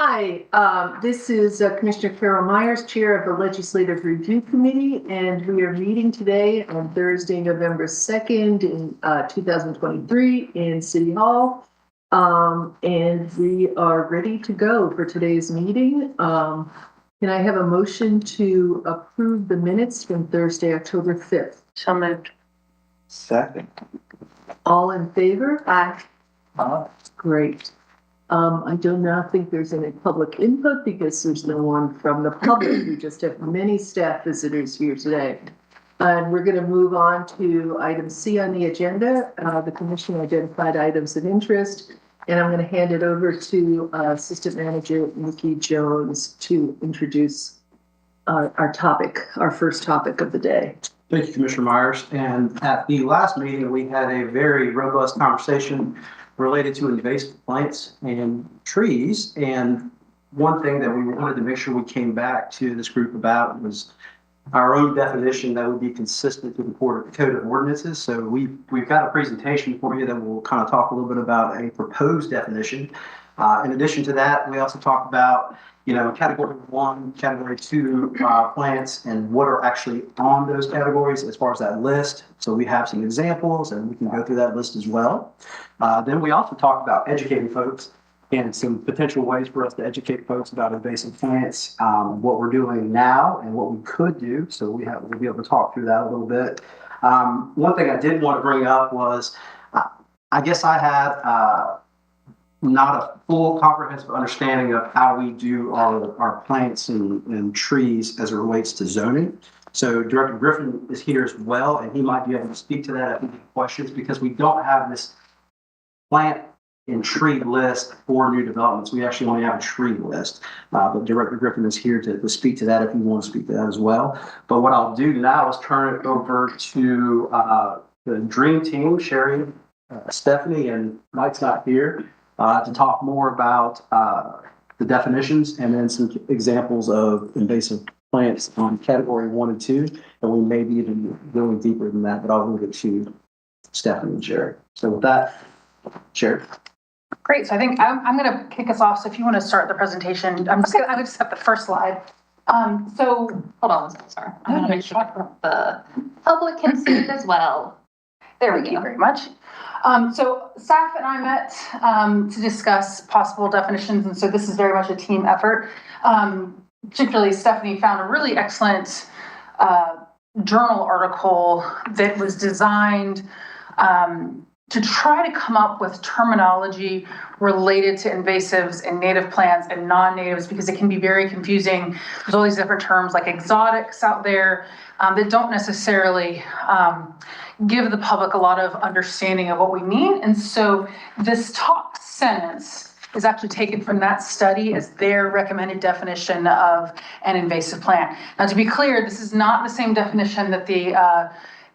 Hi, this is Commissioner Carol Myers, Chair of the Legislative Review Committee, and we are meeting today on Thursday, November 2nd in 2023 in City Hall. And we are ready to go for today's meeting. Can I have a motion to approve the minutes from Thursday, October 5th? So moved. Second. All in favor? Aye. Great. I do not think there's any public input because there's no one from the public. We just have many staff visitors here today. And we're going to move on to item C on the agenda. The commission identified items of interest, and I'm going to hand it over to Assistant Manager Nikki Jones to introduce our first topic of the day. Thank you, Commissioner Myers. And at the last meeting, we had a very robust conversation related to invasive plants and trees. And one thing that we wanted to make sure we came back to this group about was our own definition that would be consistent with the Code of Ordinances. So we've got a presentation for you that will kind of talk a little bit about a proposed definition. In addition to that, we also talked about Category 1, Category 2 plants and what are actually on those categories as far as that list. So we have some examples and we can go through that list as well. Then we also talked about educating folks and some potential ways for us to educate folks about invasive plants, what we're doing now and what we could do. So we'll be able to talk through that a little bit. One thing I did want to bring up was, I guess I had not a full comprehensive understanding of how we do our plants and trees as it relates to zoning. So Director Griffin is here as well, and he might be able to speak to that if you have questions, because we don't have this plant and tree list for new developments. We actually only have a tree list, but Director Griffin is here to speak to that if you want to speak to that as well. But what I'll do now is turn it over to the dream team, Sherry, Stephanie, and Mike's not here, to talk more about the definitions and then some examples of invasive plants on Category 1 and 2. And we may be even going deeper than that, but I'll leave it to Stephanie and Sherry. So with that, Sherry. Great. So I think I'm going to kick us off. So if you want to start the presentation, I'm going to just have the first slide. So hold on. Sorry. I'm going to make sure the public can see it as well. There we go. Thank you very much. So staff and I met to discuss possible definitions, and so this is very much a team effort. Particularly, Stephanie found a really excellent journal article that was designed to try to come up with terminology related to invasives and native plants and non-natives, because it can be very confusing. There's all these different terms like exotics out there that don't necessarily give the public a lot of understanding of what we mean. And so this top sentence is actually taken from that study as their recommended definition of an invasive plant. Now, to be clear, this is not the same definition that the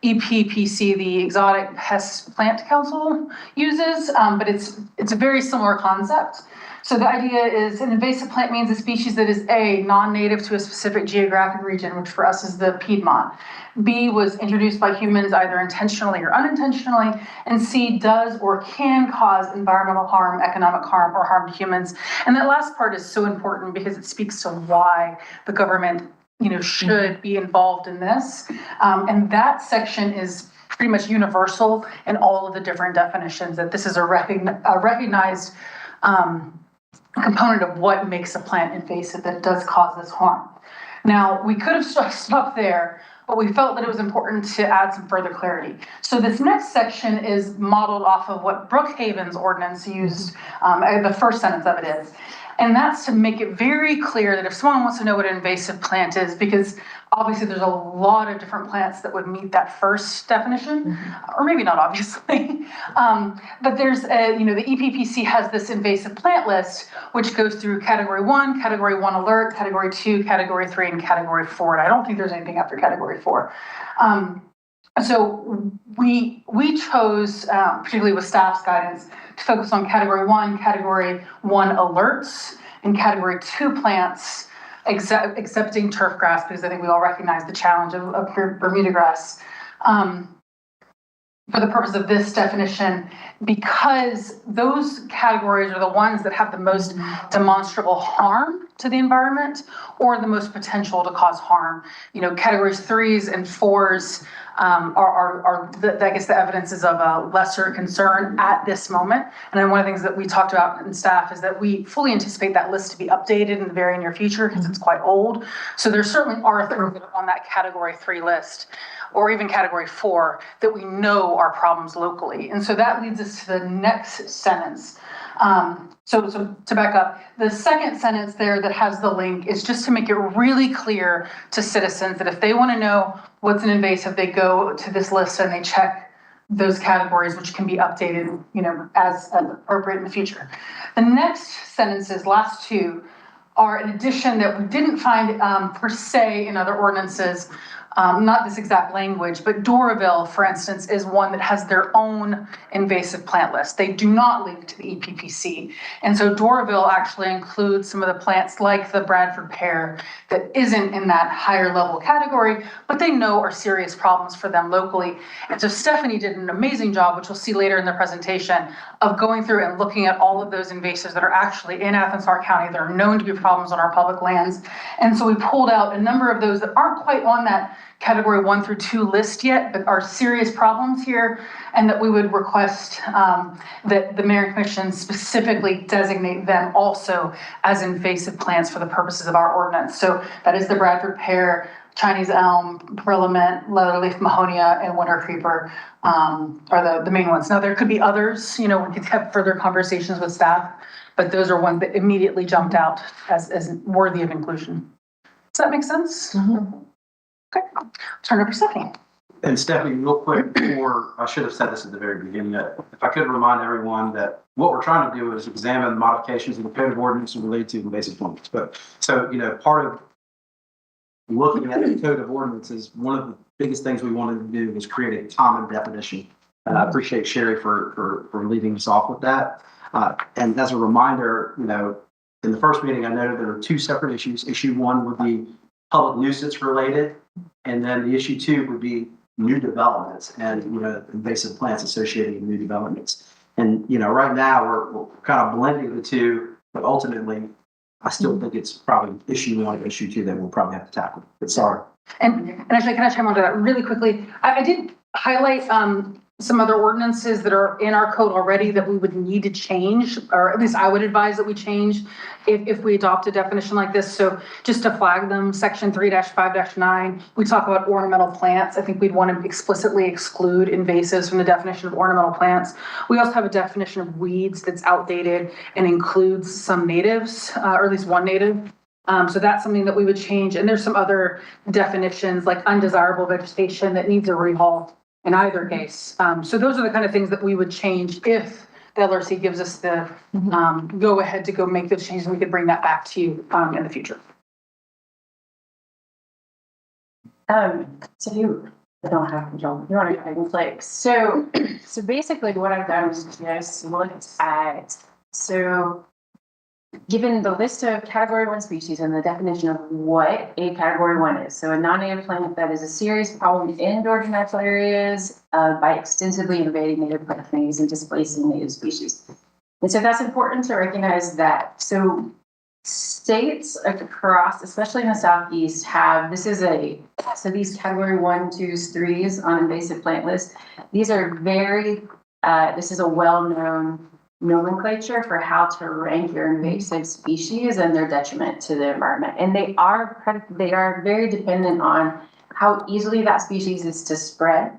EPPC, the Exotic Pest Plant Council, uses, but it's a very similar concept. So the idea is an invasive plant means a species that is A, non-native to a specific geographic region, which for us is the Piedmont. B, was introduced by humans either intentionally or unintentionally. And C, does or can cause environmental harm, economic harm, or harm to humans. And that last part is so important because it speaks to why the government should be involved in this. And that section is pretty much universal in all of the different definitions, that this is a recognized component of what makes a plant invasive that does cause this harm. Now, we could have stopped there, but we felt that it was important to add some further clarity. So this next section is modeled off of what Brookhaven's ordinance used, the first sentence of it is. And that's to make it very clear that if someone wants to know what an invasive plant is, because obviously there's a lot of different plants that would meet that first definition, or maybe not obviously, but there's the EPPC has this invasive plant list, which goes through Category 1, Category 1 alert, Category 2, Category 3, and Category 4. And I don't think there's anything after Category 4. So we chose, particularly with staff's guidance, to focus on Category 1 alerts, and Category 2 plants, accepting turf grass, because I think we all recognize the challenge of Bermuda grass. for the purpose of this definition, because those categories are the ones that have the most demonstrable harm to the environment or the most potential to cause harm. Categories 3s and 4s I guess the evidence is of a lesser concern at this moment. And then one of the things that we talked about in staff is that we fully anticipate that list to be updated in the very near future because it's quite old. So there certainly are things that are on that category 3 list or even category 4 that we know are problems locally. And so that leads us to the next sentence. So to back up, the second sentence there that has the link is just to make it really clear to citizens that if they want to know what's an invasive, they go to this list and they check those categories, which can be updated, as appropriate in the future. The next sentences, last two, are an addition that we didn't find per se in other ordinances. Not this exact language, but Doraville, for instance, is one that has their own invasive plant list. They do not link to the EPPC. And so Doraville actually includes some of the plants like the Bradford pear that isn't in that higher level category, but they know are serious problems for them locally. And so Stephanie did an amazing job, which we'll see later in the presentation, of going through and looking at all of those invasives that are actually in Athens-Clarke County that are known to be problems on our public lands. And so we pulled out a number of those that aren't quite on that category 1 through 2 list yet, but are serious problems here, and that we would request that the Mayor and Commission specifically designate them also as invasive plants for the purposes of our ordinance. So that is the Bradford pear, Chinese elm, perlament, leatherleaf mahonia, and winter creeper are the main ones. Now there could be others, we could have further conversations with staff, but those are ones that immediately jumped out as worthy of inclusion. Does that make sense? Mm-hmm. Okay, turn over to Stephanie. And Stephanie, real quick, I should have said this at the very beginning, if I could remind everyone that what we're trying to do is examine the modifications in the code of ordinance related to invasive plants. But so, part of looking at the code of ordinances, one of the biggest things we wanted to do was create a common definition. And I appreciate Sherry for leading us off with that. And as a reminder, in the first meeting, I noted there were 2 separate issues. Issue 1 would be public nuisance related, and then the issue 2 would be new developments and invasive plants associated with new developments. And right now we're kind of blending the two, but ultimately I still think it's probably issue 1 and issue 2 that we'll probably have to tackle. But sorry. And actually, can I chime onto that really quickly? I did highlight some other ordinances that are in our code already that we would need to change, or at least I would advise that we change if we adopt a definition like this. So just to flag them, section 3-5-9, we talk about ornamental plants. I think we'd want to explicitly exclude invasives from the definition of ornamental plants. We also have a definition of weeds that's outdated and includes some natives, or at least one native. So that's something that we would change. And there's some other definitions like undesirable vegetation that needs a rehaul in either case. So those are the kind of things that we would change if the LRC gives us the go ahead to go make those changes, and we could bring that back to you in the future. So you don't have control. You want to go ahead and click. So basically what I've done is just looked at, given the list of category 1 species and the definition of what a category 1 is. So a non-native plant that is a serious problem in Georgia natural areas by extensively invading native plant families and displacing native species. And so that's important to recognize that. So states across, especially in the Southeast, so these category 1, 2s, 3s on invasive plant lists. These are this is a well-known nomenclature for how to rank your invasive species and their detriment to the environment. And they are very dependent on how easily that species is to spread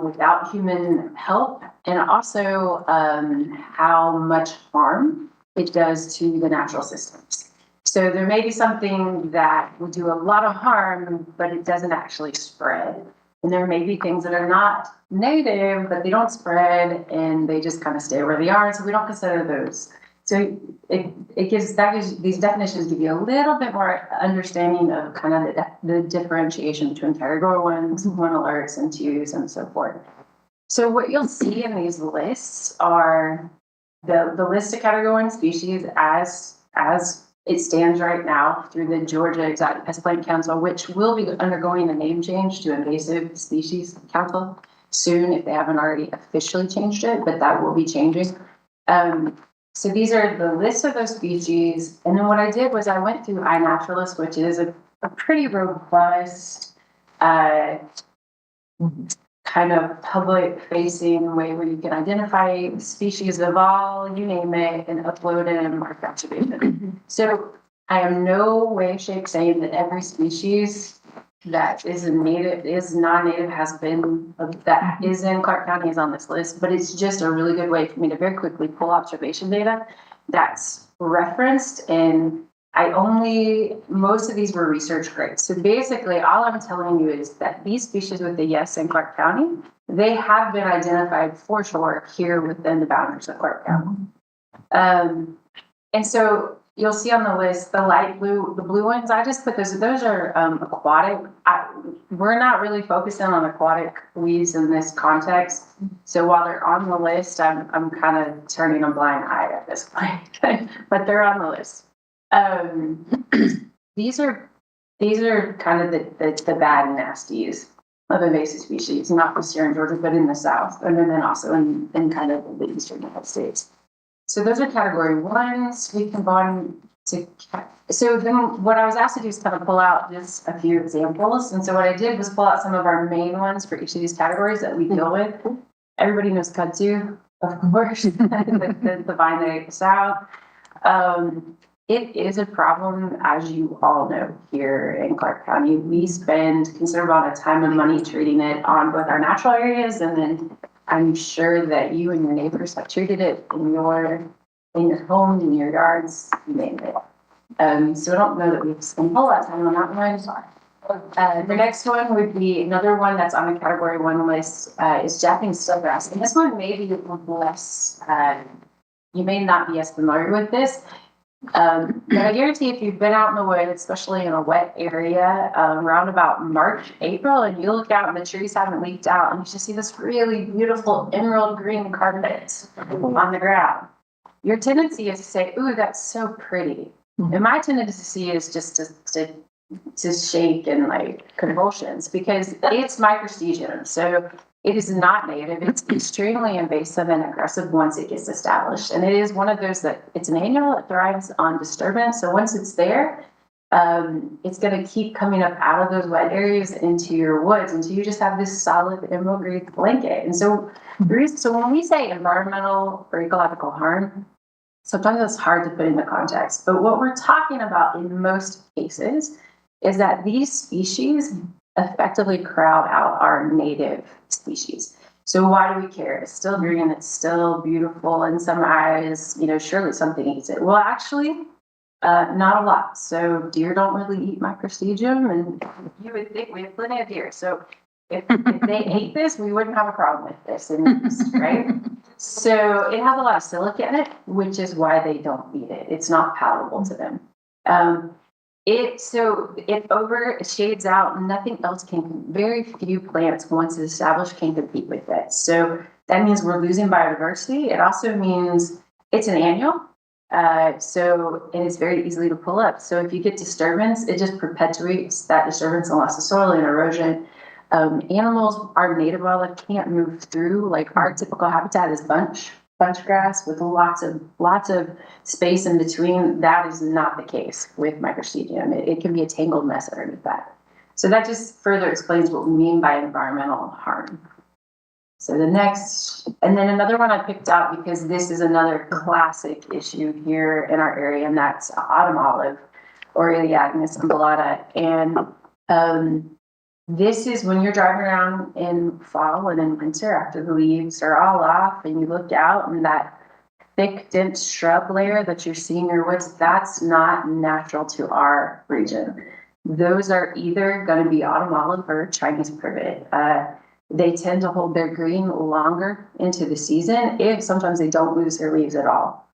without human help, and also how much harm it does to the natural systems. So there may be something that will do a lot of harm, but it doesn't actually spread. And there may be things that are not native, but they don't spread and they just kind of stay where they are. So we don't consider those. So these definitions give you a little bit more understanding of kind of the differentiation between category 1s, 1 alerts, and 2s, and so forth. So what you'll see in these lists are the list of category 1 species as it stands right now through the Georgia Exotic Pest Plant Council, which will be undergoing a name change to Invasive Species Council. soon if they haven't already officially changed it, but that will be changing. So these are the list of those species. And then what I did was I went through iNaturalist, which is a pretty robust, kind of public facing way where you can identify species of all, you name it, and upload it and mark conservation. So I am no way, shape saying that every species that is a native, is non-native, has been, that is in Clarke County is on this list, but it's just a really good way for me to very quickly pull observation data that's referenced. And most of these were research grades. So basically all I'm telling you is that these species with the yes in Clarke County, they have been identified for sure here within the boundaries of Clarke County. And so you'll see on the list, the light blue, the blue ones, I just put those are aquatic. We're not really focusing on aquatic weeds in this context. So while they're on the list, I'm kind of turning a blind eye at this point, but they're on the list. These are kind of the bad nasties of invasive species, not just here in Georgia, but in the South, and then also in kind of the Eastern United States. So those are category ones. We can go on to, so then what I was asked to do is kind of pull out just a few examples. And so what I did was pull out some of our main ones for each of these categories that we deal with. Everybody knows kudzu, of course, the vine that ate the sow. It is a problem, as you all know, here in Clarke County. We spend a considerable amount of time and money treating it on both our natural areas, and then I'm sure that you and your neighbors have treated it in your homes, in your yards, you name it. So I don't know that we've spent a whole lot of time on that one. Sorry. The next one would be another one that's on the category one list, is Japanese stillgrass. And this one may be less, you may not be as familiar with this. But I guarantee if you've been out in the woods, especially in a wet area, around about March, April, and you look out and the trees haven't leaked out, and you just see this really beautiful emerald green carpet on the ground, your tendency is to say, ooh, that's so pretty. And my tendency is just to shake and like convulsions because it's microstegium. So it is not native. It's extremely invasive and aggressive once it gets established. And it is one of those that it's an annual, it thrives on disturbance. So once it's there, it's going to keep coming up out of those wet areas into your woods until you just have this solid emerald green blanket. And so when we say environmental or ecological harm, sometimes it's hard to put into context. But what we're talking about in most cases is that these species effectively crowd out our native species. So why do we care? It's still green, it's still beautiful in some eyes, surely something eats it. Well, actually, not a lot. So deer don't really eat microstegium, and you would think we have plenty of deer. So if they ate this, we wouldn't have a problem with this, right? So it has a lot of silica in it, which is why they don't eat it. It's not palatable to them. It shades out, nothing else very few plants once it's established can compete with it. So that means we're losing biodiversity. It also means it's an annual. And it's very easily to pull up. So if you get disturbance, it just perpetuates that disturbance and loss of soil and erosion. Animals, our native wildlife can't move through, like our typical habitat is bunch grass with lots of space in between. That is not the case with microstegium. It can be a tangled mess underneath that. So that just further explains what we mean by environmental harm. So the next, and then another one I picked out because this is another classic issue here in our area, and that's autumn olive, or Elaeagnus umbellata. And this is when you're driving around in fall and in winter after the leaves are all off and you look out and that thick, dense shrub layer that you're seeing in your woods, that's not natural to our region. Those are either going to be autumn olive or Chinese privet. They tend to hold their green longer into the season if sometimes they don't lose their leaves at all.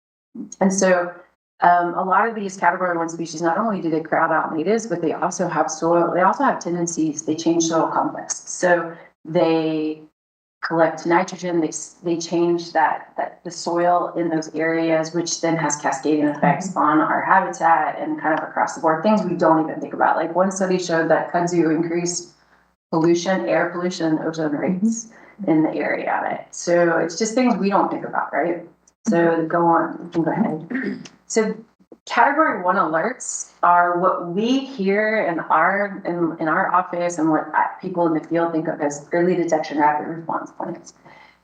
And so a lot of these category one species, not only do they crowd out natives, but they also have soil. They also have tendencies. They change soil compost. So they collect nitrogen. They change the soil in those areas, which then has cascading effects on our habitat and kind of across the board. Things we don't even think about. Like one study showed that kudzu increased pollution, air pollution, and ozone rates. in the area on it. So it's just things we don't think about, right? So go on, you can go ahead. So category 1 alerts are what we hear in our office and what people in the field think of as early detection rapid response plants.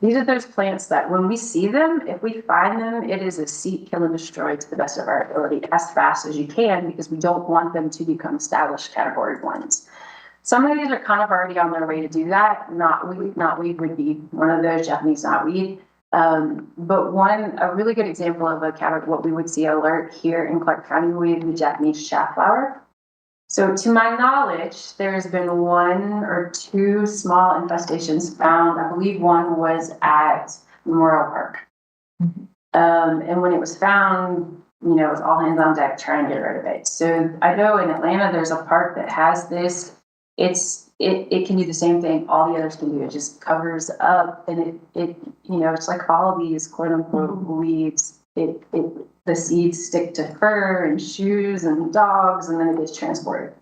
These are those plants that when we see them, if we find them, it is a seek, kill, and destroy to the best of our ability as fast as you can, because we don't want them to become established category 1s. Some of these are kind of already on their way to do that. Knotweed would be one of those, Japanese knotweed. But a really good example of a category, what we would see alert here in Clarke County would be the Japanese chafflower. So to my knowledge, there's been 1 or 2 small infestations found. I believe one was at Memorial Park. And when it was found, it was all hands on deck trying to get rid of it. So I know in Atlanta, there's a park that has this. It can do the same thing all the others can do. It just covers up, and it's like all of these quote unquote weeds. The seeds stick to fur and shoes and dogs, and then it gets transported.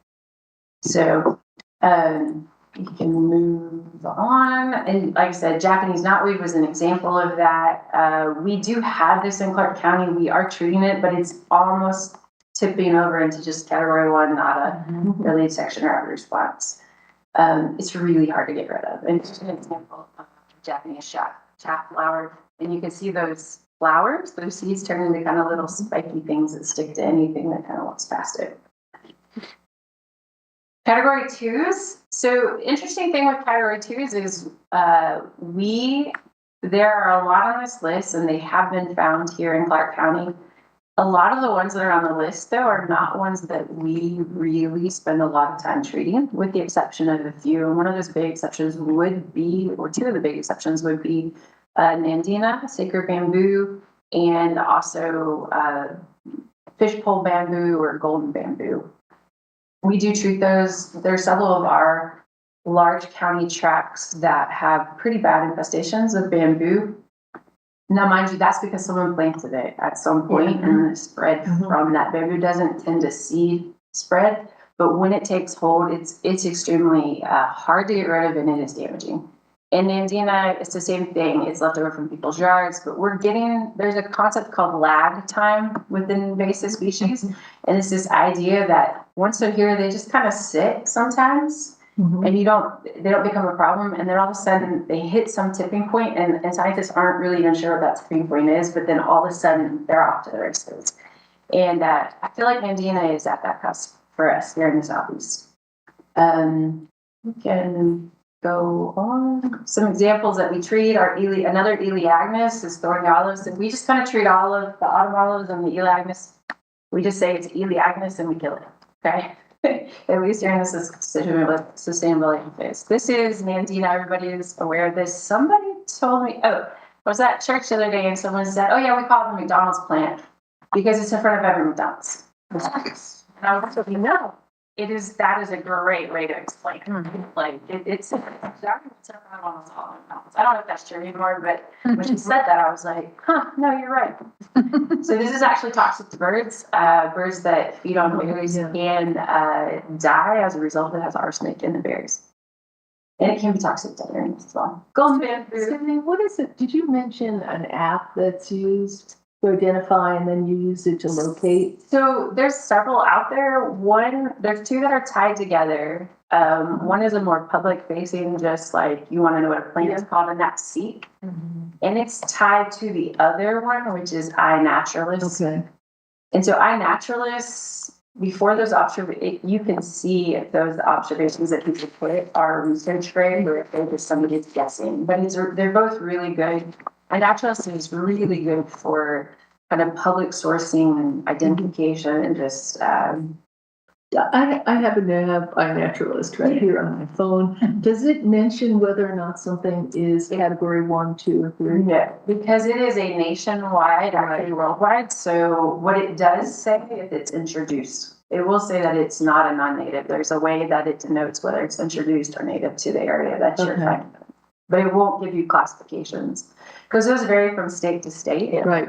So you can move on. And like I said, Japanese knotweed was an example of that. We do have this in Clarke County. We are treating it, but it's almost tipping over into just category 1, not a early detection or rapid response. It's really hard to get rid of. And just an example of Japanese chafflower, and you can see those flowers, those seeds turn into kind of little spiky things that stick to anything that kind of walks past it. Category 2s. So interesting thing with category 2s is there are a lot on this list, and they have been found here in Clarke County. A lot of the ones that are on the list, though, are not ones that we really spend a lot of time treating, with the exception of a few. And one of those big exceptions would be, or 2 of the big exceptions would be Nandina, sacred bamboo, and also fishpole bamboo or golden bamboo. We do treat those. There's several of our large county tracts that have pretty bad infestations of bamboo. Now, mind you, that's because someone planted it at some point and it spread from that. Bamboo doesn't tend to seed spread, but when it takes hold, it's extremely hard to get rid of, and it is damaging. In Nandina, it's the same thing. It's left over from people's yards, but there's a concept called lag time within invasive species. And it's this idea that once they're here, they just kind of sit sometimes. And they don't become a problem, and then all of a sudden they hit some tipping point, and scientists aren't really even sure what that tipping point is, but then all of a sudden they're off to the races. And I feel like Nandina is at that cusp for us here in the Southeast. We can go on. Some examples that we treat are another Elaeagnus is thorny olives, and we just kind of treat all of the autumn olives and the Elaeagnus. We just say it's Elaeagnus and we kill it. Okay. At least during this sustainability phase. This is Nandina. Everybody is aware of this. Somebody told me, I was at church the other day and someone said, oh yeah, we call it the McDonald's plant because it's in front of every McDonald's. And I was like, no, that is a great way to explain it. Like it's in front of almost all McDonald's. I don't know if that's true anymore, but when she said that, I was like, no, you're right. So this is actually toxic to birds. Birds that feed on berries can die as a result of it has arsenic in the berries. And it can be toxic to other animals as well. Golden bamboo. Cindy, what is it? Did you mention an app that's used to identify and then you use it to locate? So there's several out there. There's 2 that are tied together. One is a more public facing, just like you want to know what a plant is called, and that's Seek. And it's tied to the other one, which is iNaturalist. Okay. And so iNaturalist, before those you can see if those observations that people put are research grade or if they're just somebody's guessing. But they're both really good. iNaturalist is really good for kind of public sourcing and identification and just I happen to have iNaturalist right here on my phone. Does it mention whether or not something is category 1, 2, or 3? No, because it is a nationwide, actually worldwide. So what it does say, if it's introduced, it will say that it's not a non-native. There's a way that it denotes whether it's introduced or native to the area that you're finding. But it won't give you classifications because those vary from state to state. Right.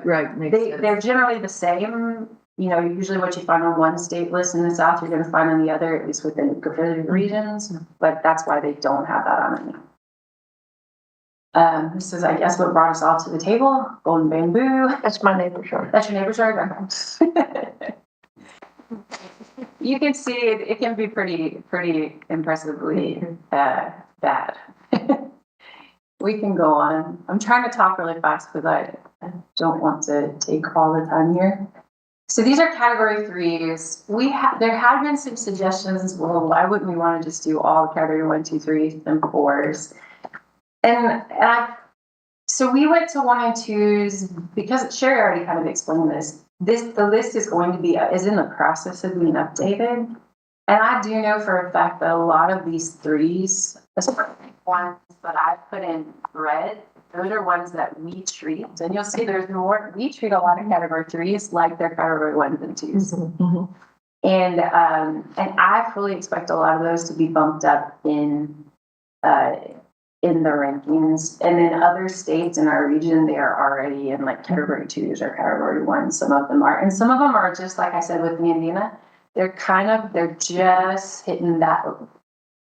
They're generally the same. Usually what you find on one state list in the South, you're going to find on the other, at least within competitive regions. But that's why they don't have that on it now. This is, I guess, what brought us all to the table, golden bamboo. That's my neighbor's yard. That's your neighbor's yard? Okay. You can see it can be pretty impressively bad. We can go on. I'm trying to talk really fast because I don't want to take all the time here. So these are category 3s. There have been some suggestions. Well, why wouldn't we want to just do all category 1, 2, 3, and 4s? So we went to 1 and 2s because Sherry already kind of explained this. The list is going to be is in the process of being updated, and I do know for a fact that a lot of these 3s, especially ones that I put in red, those are ones that we treat, and you'll see there's more. We treat a lot of category 3s like they're category 1s and 2s, and I fully expect a lot of those to be bumped up in the rankings. And in other states in our region, they are already in like category 2s or category 1s. Some of them are, and some of them are just like I said with me and Dina, they're just hitting that.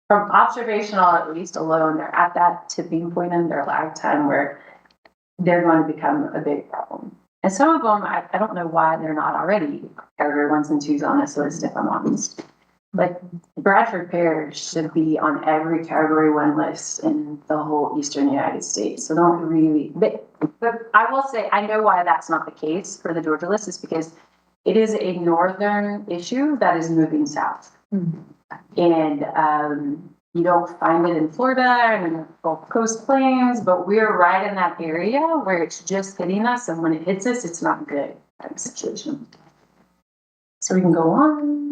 From observational, at least alone, they're at that tipping point in their lifetime where they're going to become a big problem. And some of them, I don't know why they're not already category 1s and 2s on this list, if I'm honest. Like Bradford pears should be on every category 1 list in the whole eastern United States. So don't really, but I will say, I know why that's not the case for the Georgia list is because it is a northern issue that is moving south. And you don't find it in Florida and in the Gulf Coast plains, but we're right in that area where it's just hitting us. And when it hits us, it's not good kind of situation. So we can go on.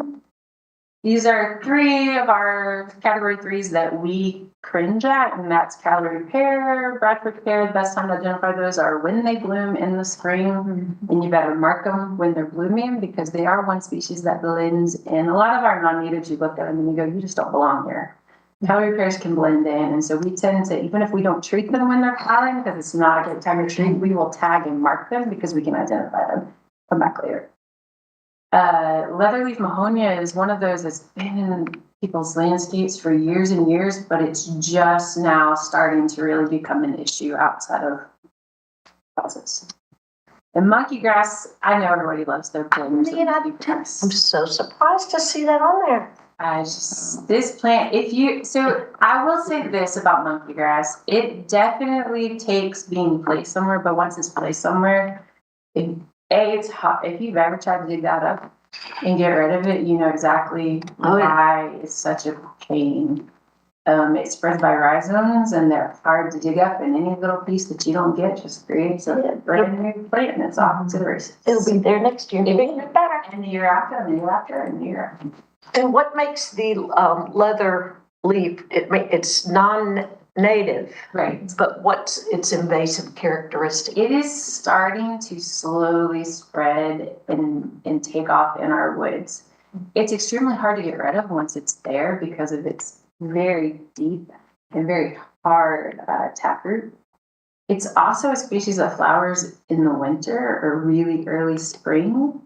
These are 3 of our category 3s that we cringe at, and that's category pear, Bradford pear. The best time to identify those are when they bloom in the spring, and you better mark them when they're blooming because they are one species that blends in. A lot of our non-natives, you look at them and you go, you just don't belong here. Category pears can blend in, and so we tend to, even if we don't treat them when they're flowering because it's not a good time to treat, we will tag and mark them because we can identify them. Come back later. Leatherleaf Mahonia is one of those that's been in people's landscapes for years and years, but it's just now starting to really become an issue outside of houses. And monkey grass, I know everybody loves their blooms. I'm so surprised to see that on there. This plant, so I will say this about monkey grass, it definitely takes being placed somewhere, but once it's placed somewhere, it's hot. If you've ever tried to dig that up and get rid of it, you know exactly why it's such a pain. It spreads by rhizomes and they're hard to dig up, and any little piece that you don't get just creates a brand new plant and it's off to the races. It'll be there next year. Bigger and better. And the year after, and the year after, and the year after. And what makes the leather leaf, it's non-native, Right. but what's its invasive characteristic? It is starting to slowly spread and take off in our woods. It's extremely hard to get rid of once it's there because of its very deep and very hard taproot. It's also a species that flowers in the winter or really early spring.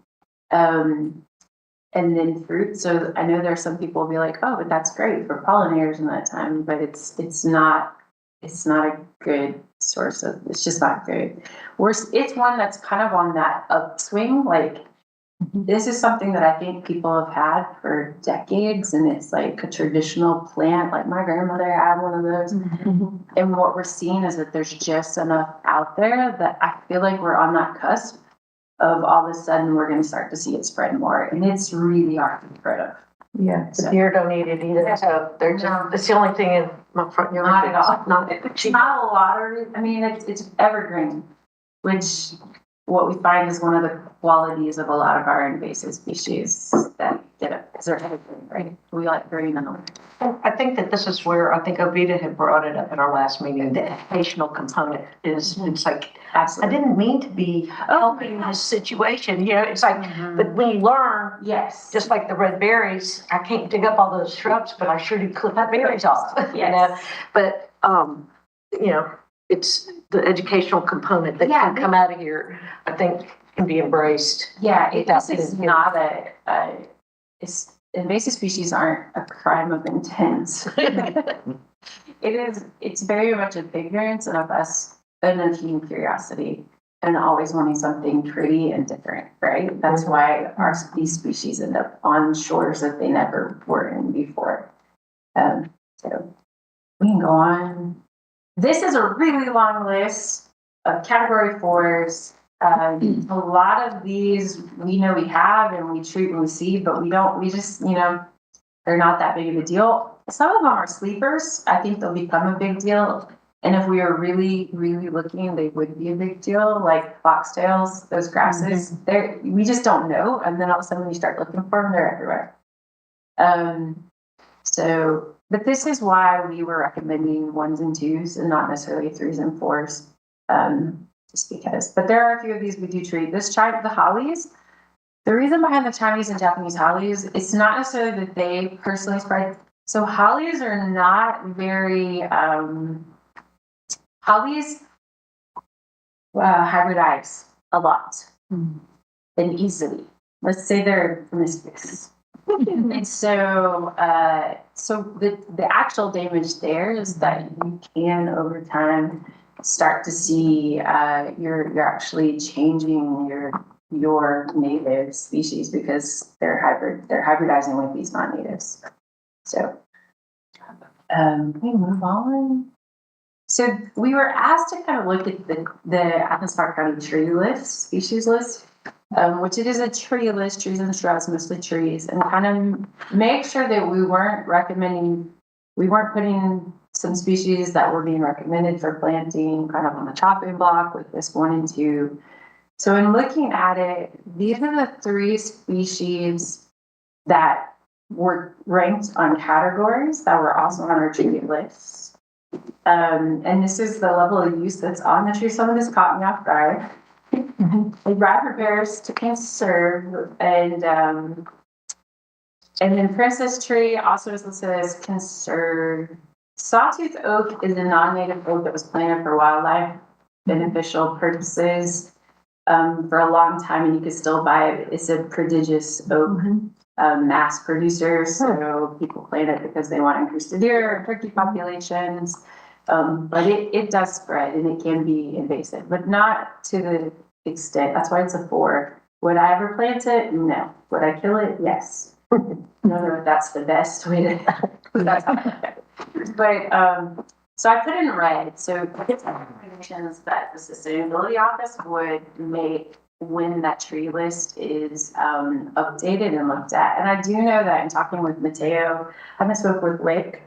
And then fruit. So I know there's some people will be like, oh, but that's great for pollinators in that time, but it's not a good source of, it's just not good. It's one that's kind of on that upswing. Like this is something that I think people have had for decades, and it's like a traditional plant. Like my grandmother had one of those. And what we're seeing is that there's just enough out there that I feel like we're on that cusp of all of a sudden we're going to start to see it spread more, and it's really hard to get rid of. Yeah, the deer don't eat it either, so they're just, it's the only thing in my front yard. Not at all. It's Not a lot of, I mean, it's evergreen, which what we find is one of the qualities of a lot of our invasive species that get it, because they're evergreen, right? We like green and all. I think that this is where I think Ovita had brought it up in our last meeting. The educational component is, it's like, Absolutely. I didn't mean to be helping this situation, you know, it's like, but when you learn, Yes. just like the red berries, I can't dig up all those shrubs, but I sure do clip the berries off, you know? But, you know, it's the educational component that can come out of here, I think can be embraced. Yeah, this is not invasive species aren't a crime of intent. it's very much of ignorance and of us and of human curiosity and always wanting something pretty and different, right? That's why these species end up on shores that they never were in before. So we can go on. This is a really long list of category 4s. A lot of these we know we have and we treat and we see, but we just, they're not that big of a deal. Some of them are sleepers. I think they'll become a big deal. And if we are really, really looking, they would be a big deal, like foxtails, those grasses. We just don't know. And then all of a sudden when you start looking for them, they're everywhere. But this is why we were recommending 1s and 2s and not necessarily 3s and 4s. Just because, but there are a few of these we do treat. The hollies, the reason behind the Chinese and Japanese hollies, it's not necessarily that they personally spread. So hollies are not very, hybridize a lot and easily. Let's say they're promiscuous. And so the actual damage there is that you can over time start to see you're actually changing your native species because they're hybridizing with these non-natives. So we move on. So we were asked to kind of look at the Athens-Clarke County tree list, species list, which it is a tree list, trees and shrubs, mostly trees, and kind of make sure that we weren't putting some species that were being recommended for planting kind of on the chopping block with this 1 and 2. So in looking at it, these are the 3 species that were ranked on categories that were also on our tree list. And this is the level of use that's on the tree. Some of this caught me off guard. The Brad prepares to conserve, and then Princess Tree also is listed as conserve. Sawtooth oak is a non-native oak that was planted for wildlife beneficial purposes for a long time, and you can still buy it. It's a prodigious oak mass producer, so people plant it because they want to increase the deer and turkey populations. But it does spread and it can be invasive, but not to the extent. That's why it's a 4. Would I ever plant it? No. Would I kill it? Yes. I don't know if that's the best way to. That's how but so I put in red. So it's recommendations that the sustainability office would make when that tree list is updated and looked at. And I do know that in talking with Mateo, I haven't spoke with Wick,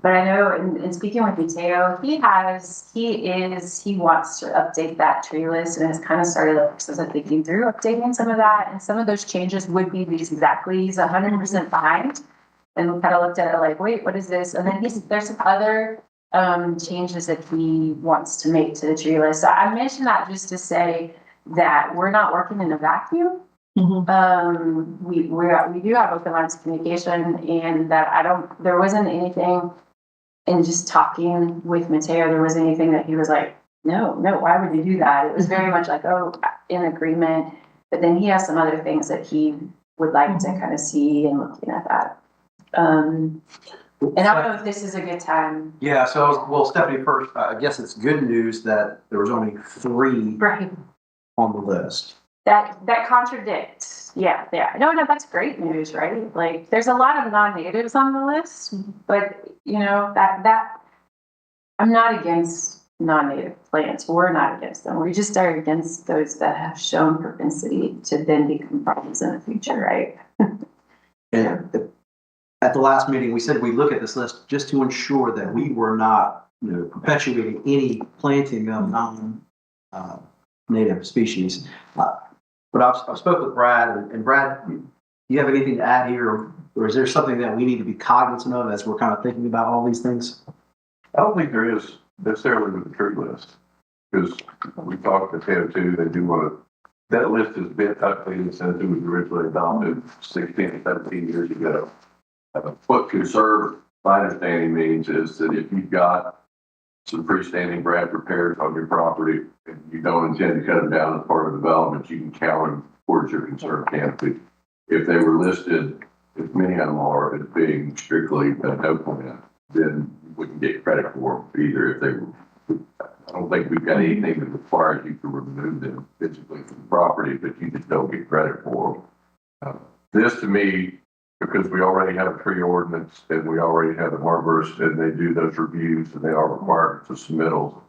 but I know in speaking with Mateo, he wants to update that tree list and has kind of started the process of thinking through updating some of that. And some of those changes would be these exactly. He's 100% behind. And we kind of looked at it like, wait, what is this? And then there's some other changes that he wants to make to the tree list. So I mentioned that just to say that we're not working in a vacuum. We do have open lines of communication, and that there wasn't anything in just talking with Mateo, there wasn't anything that he was like, no, why would you do that? It was very much like, oh, in agreement. But then he has some other things that he would like to kind of see and looking at that. And I don't know if this is a good time. Yeah, so, Stephanie, first, I guess it's good news that there was only 3 on the list. That contradicts. Yeah. No, that's great news, right? Like, there's a lot of non-natives on the list, but that I'm not against non-native plants. We're not against them. We just are against those that have shown propensity to then become problems in the future, right? And at the last meeting, we said we look at this list just to ensure that we were not, perpetuating any planting of non-native species. But I spoke with Brad, and Brad, do you have anything to add here, or is there something that we need to be cognizant of as we're kind of thinking about all these things? I don't think there is necessarily with the tree list, because we talked to Teo too. They do want to. That list has been updated since it was originally adopted 16, 17 years ago. What conserve, my understanding means is that if you've got some freestanding Brad repairs on your property and you don't intend to cut them down as part of development, you can count them towards your conserved canopy. If they were listed, if many of them are, as being strictly a no plant, then you wouldn't get credit for them either if they were. I don't think we've got anything that requires you to remove them physically from the property, but you just don't get credit for them. This to me, because we already have a tree ordinance and we already have an arborist and they do those reviews and they are required to submittals,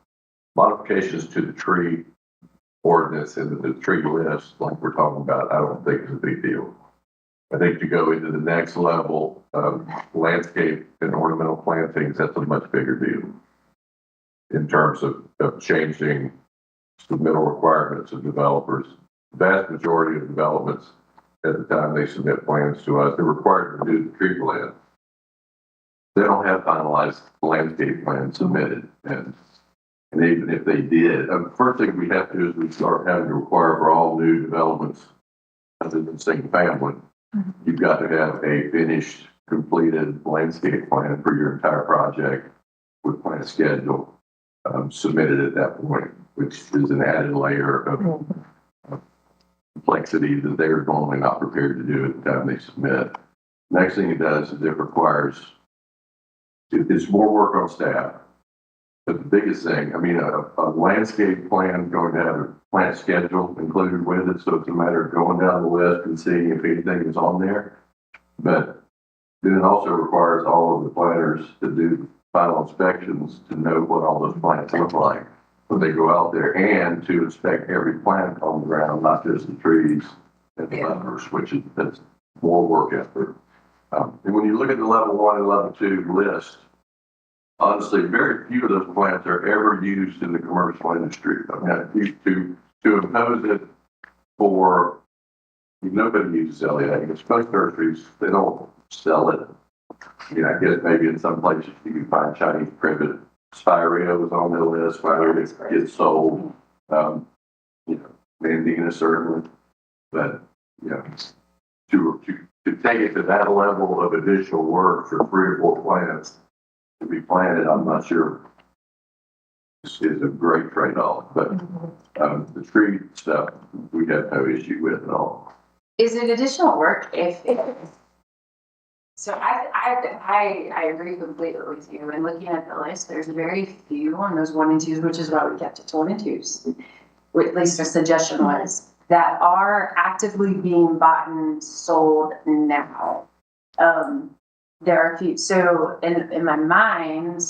modifications to the tree ordinance and the tree list, like we're talking about, I don't think is a big deal. I think to go into the next level of landscape and ornamental plantings, that's a much bigger deal in terms of changing submittal requirements of developers. The vast majority of developments at the time they submit plans to us, they're required to do the tree plan. They don't have finalized landscape plans submitted. And even if they did, the first thing we have to do is we start having to require for all new developments other than single family, you've got to have a finished, completed landscape plan for your entire project with plant schedule submitted at that point, which is an added layer of complexity that they're normally not prepared to do at the time they submit. Next thing it does is it requires, it's more work on staff. But the biggest thing, I mean, a landscape plan going to have a plant schedule included with it, so it's a matter of going down the list and seeing if anything is on there. But then it also requires all of the planners to do final inspections to know what all those plants look like when they go out there, and to inspect every plant on the ground, not just the trees and the buffers, which is that's more work effort. And when you look at the level 1 and level 2 list, honestly, very few of those plants are ever used in the commercial industry. I mean, to impose it for, nobody uses LEA. Most nurseries, they don't sell it. You know, I guess maybe in some places you can find Chinese printed Spireo was on the list. Spireo gets sold. You know, Mandina certainly, but you know, to take it to that level of additional work for 3 or 4 plants to be planted, I'm not sure is a great trade-off. But the tree stuff we have no issue with at all. Is it additional work if so I agree completely with you. And looking at the list, there's very few on those 1 and 2s, which is why we kept it to 1 and 2s. At least their suggestion was that are actively being bought and sold now. There are a few. So in my mind,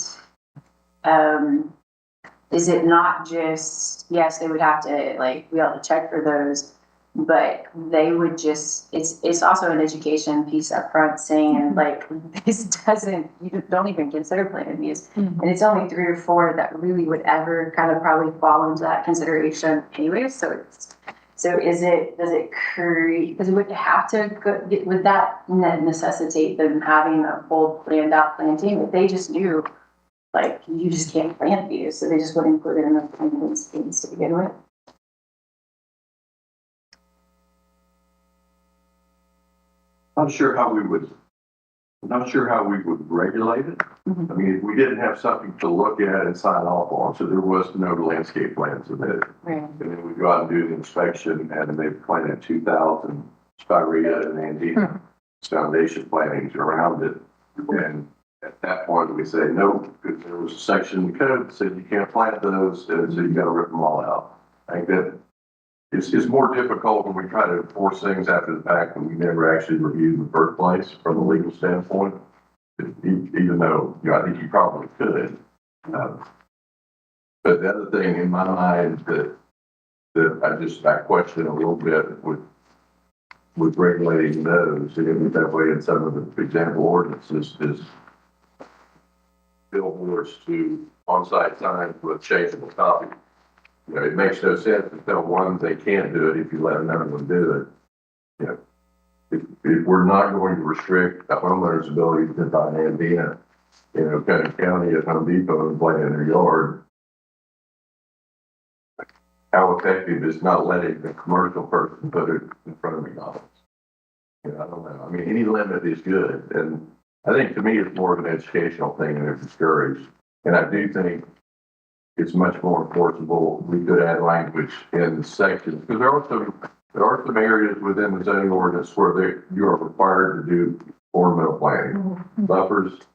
is it not just, yes, they would have to like be able to check for those, but they would just, it's also an education piece up front saying like, this doesn't, you don't even consider planted use. And it's only 3 or 4 that really would ever kind of probably fall into that consideration anyway. So does it create, because it would have to go, would that necessitate them having a full planned out planting if they just knew like you just can't plant these, so they just wouldn't put it in the planting schemes to begin with? I'm not sure how we would regulate it. I mean, if we didn't have something to look at and sign off on, so there was no landscape plan submitted. Right. And then we go out and do the inspection, and they planted 2,000 spirea and andina foundation plantings around it. And at that point, we say no, because there was a section in the code that said you can't plant those, and so you got to rip them all out. I think that it's more difficult when we try to enforce things after the fact and we never actually reviewed in the first place from a legal standpoint. Even though, you know, I think you probably could. But the other thing in my mind that I question a little bit with regulating those, and it was that way in some of the example ordinances, is billboards to on-site signs with changeable copy. You know, it makes no sense to tell one they can't do it if you let another one do it. You know, if we're not going to restrict a homeowner's ability to buy an andina in Oconee County at Home Depot and plant in their yard, how effective is not letting the commercial person put it in front of McDonald's? You know, I don't know. I mean, any limit is good. And I think to me, it's more of an educational thing and it's discouraged. And I do think it's much more enforceable. We could add language in the sections, because there are some areas within the zoning ordinance where you are required to do ornamental planting, buffers,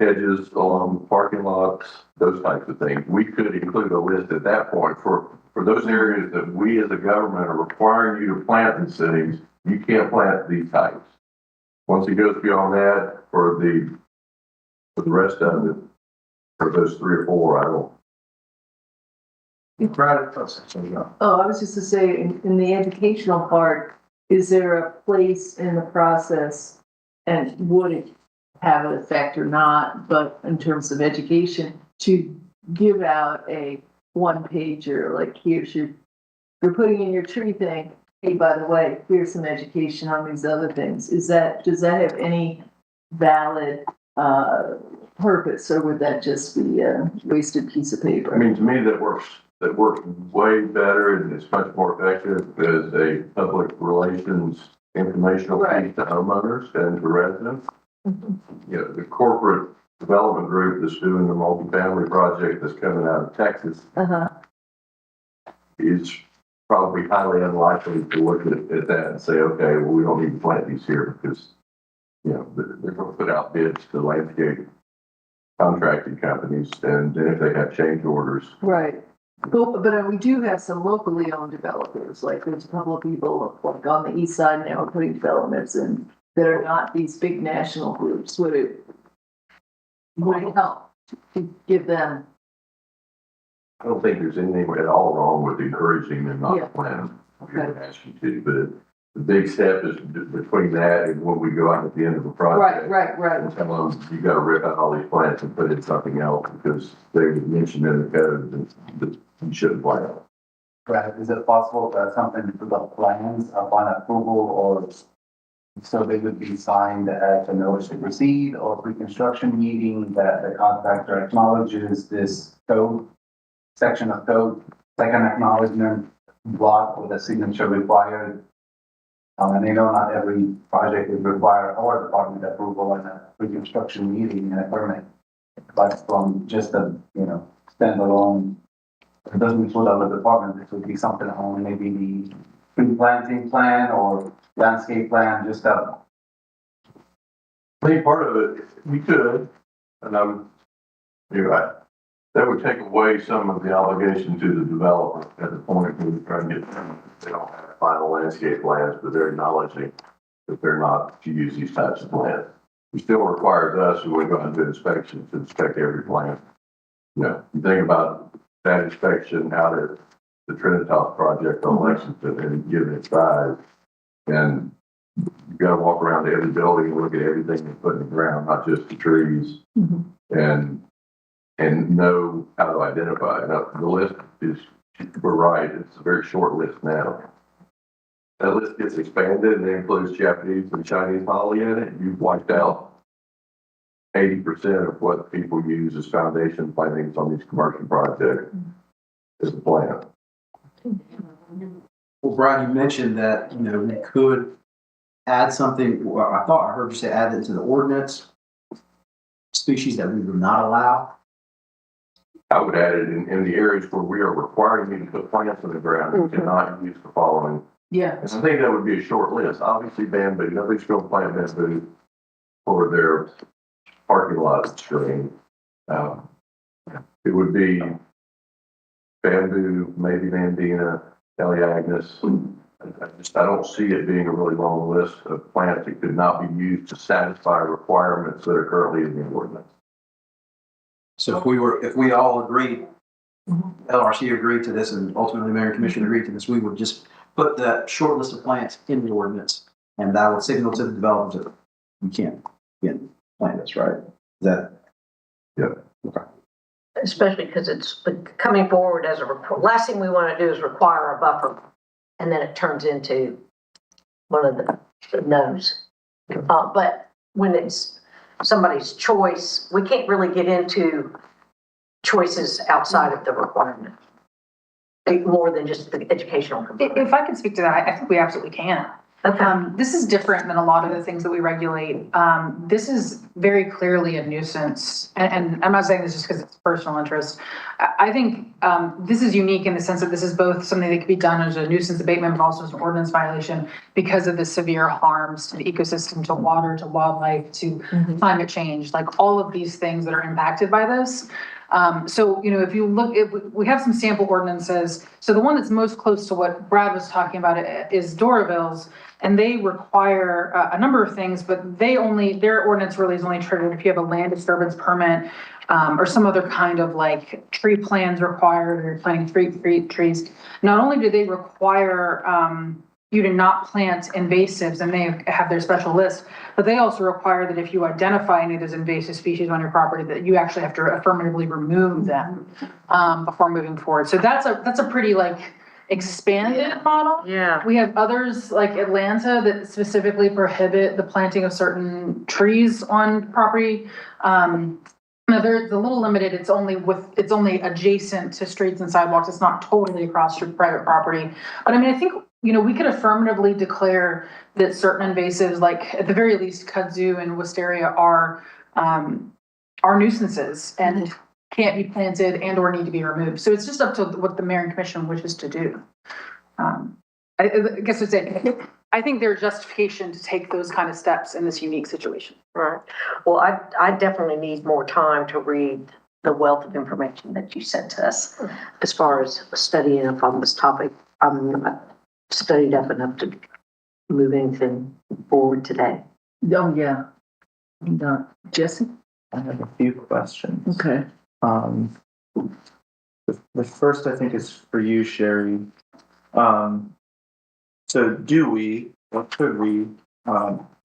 hedges along parking lots, those types of things. We could include a list at that point for those areas that we as a government are requiring you to plant these things, you can't plant these types. Once it goes beyond that, for the rest of it, for those 3 or 4, I don't. Oh, I was just to say, in the educational part, is there a place in the process, and would it have an effect or not, but in terms of education, to give out a one-pager, like here's you're putting in your tree thing, hey, by the way, here's some education on these other things. Does that have any valid purpose, or would that just be a wasted piece of paper? I mean, to me, that works way better and it's much more effective as a public relations informational piece to homeowners and to residents. You know, the corporate development group that's doing the multifamily project that's coming out of Texas is probably highly unlikely to look at that and say, okay, well, we don't need to plant these here because, you know, they're going to put out bids to landscape contracting companies, and then if they have change orders. Right. But we do have some locally owned developers, like there's a couple of people like on the east side now putting developments in that are not these big national groups. Would it help to give them? I don't think there's anything at all wrong with encouraging them not to plant. Okay. Ask you to, but the big step is between that and when we go out at the end of the project. Right. And tell them, you gotta rip out all these plants and put in something else because they mentioned in the code that you shouldn't plant. Right, is it possible to have something to put up plans upon approval, or so they would be signed at a notice to proceed or pre-construction meeting that the contractor acknowledges this code, section of code, like an acknowledgement block with a signature required? And I know not every project would require our department approval in a pre-construction meeting and a permit, but from just a, standalone, it doesn't include other departments, it would be something on maybe the tree planting plan or landscape plan, just a. I think part of it, we could, and you're right. That would take away some of the obligation to the developer at the point where we're trying to get, they don't have final landscape plans, but they're acknowledging that they're not to use these types of plans. It still requires us, when we go into inspection, to inspect every plan. You think about that inspection out at the Trinitas project on Lexington and given its size, and you gotta walk around every building and look at everything they put in the ground, not just the trees, and know how to identify. Now, the list is, we're right, it's a very short list now. That list gets expanded and it includes Japanese and Chinese holly in it. You've wiped out 80% of what people use as foundation plantings on these commercial projects as a plant. Well, Brian, you mentioned that, we could add something, well, I thought I heard you say add it into the ordinance, species that we would not allow. I would add it in the areas where we are requiring you to put plants in the ground. You cannot use the following. Yeah. And I think that would be a short list. Obviously bamboo, nobody's going to plant bamboo for their parking lot screen. It would be bamboo, maybe Nandina, Elaeagnus. I don't see it being a really long list of plants that could not be used to satisfy requirements that are currently in the ordinance. So if we all agreed, LRC agreed to this, and ultimately Mayor and Commission agreed to this, we would just put that short list of plants in the ordinance, and that would signal to the developers that you can't plant this, right? Is that? Yeah. Okay. Especially because it's coming forward as a report. Last thing we want to do is require a buffer, and then it turns into one of the no's. But when it's somebody's choice, we can't really get into choices outside of the requirement, more than just the educational component. If I can speak to that, I think we absolutely can. This is different than a lot of the things that we regulate. This is very clearly a nuisance, and I'm not saying this just because it's personal interest. I think this is unique in the sense that this is both something that can be done as a nuisance abatement, but also as an ordinance violation because of the severe harms to the ecosystem, to water, to wildlife, to climate change, like all of these things that are impacted by this. So, if you look, we have some sample ordinances. So the one that's most close to what Brad was talking about is Doraville's, and they require a number of things, but their ordinance really is only triggered if you have a land disturbance permit, or some other kind of like tree plans required, or you're planting three trees. Not only do they require, you to not plant invasives, and they have their special list, but they also require that if you identify any of those invasive species on your property, that you actually have to affirmatively remove them before moving forward. So that's a pretty like expanded model. Yeah. We have others like Atlanta that specifically prohibit the planting of certain trees on property. Now it's a little limited. It's only adjacent to streets and sidewalks. It's not totally across your private property. But I mean, I think, we could affirmatively declare that certain invasives, like at the very least kudzu and wisteria are nuisances and can't be planted and or need to be removed. So it's just up to what the mayor and commission wishes to do. I guess it's it. I think there's justification to take those kind of steps in this unique situation. Right. Well, I definitely need more time to read the wealth of information that you sent to us as far as studying up on this topic. I'm not studied up enough to move anything forward today. Oh, yeah. Jesse? I have a few questions. Okay. The first I think is for you, Sherry. So do we, or could we,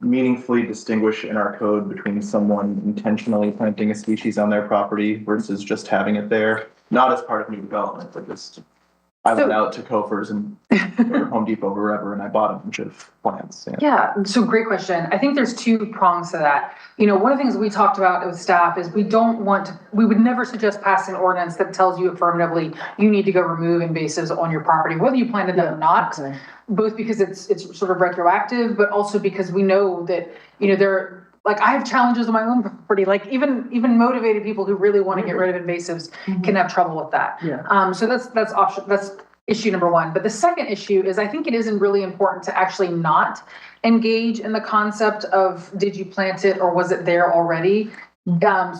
meaningfully distinguish in our code between someone intentionally planting a species on their property versus just having it there, not as part of new development, but just I went out to Kofer's and or Home Depot, wherever, and I bought a bunch of plants. Yeah, so great question. I think there's two prongs to that. One of the things we talked about with staff is we would never suggest passing an ordinance that tells you affirmatively, you need to go remove invasives on your property, whether you planted them or not, both because it's sort of retroactive, but also because we know that, like I have challenges on my own property, like even motivated people who really want to get rid of invasives can have trouble with that. Yeah. So that's issue number one. But the second issue is I think it isn't really important to actually not engage in the concept of did you plant it or was it there already?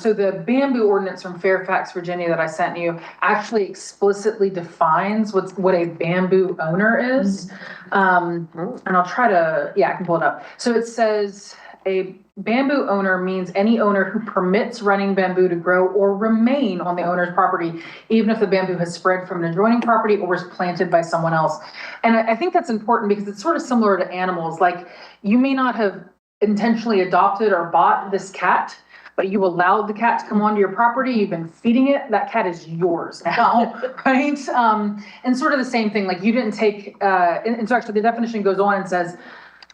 So the bamboo ordinance from Fairfax, Virginia that I sent you actually explicitly defines what a bamboo owner is. And I'll try to, I can pull it up. So it says a bamboo owner means any owner who permits running bamboo to grow or remain on the owner's property, even if the bamboo has spread from an adjoining property or was planted by someone else. And I think that's important because it's sort of similar to animals. Like you may not have intentionally adopted or bought this cat, but you allowed the cat to come onto your property, you've been feeding it, that cat is yours now, right? And sort of the same thing, like you didn't take, and so actually the definition goes on and says,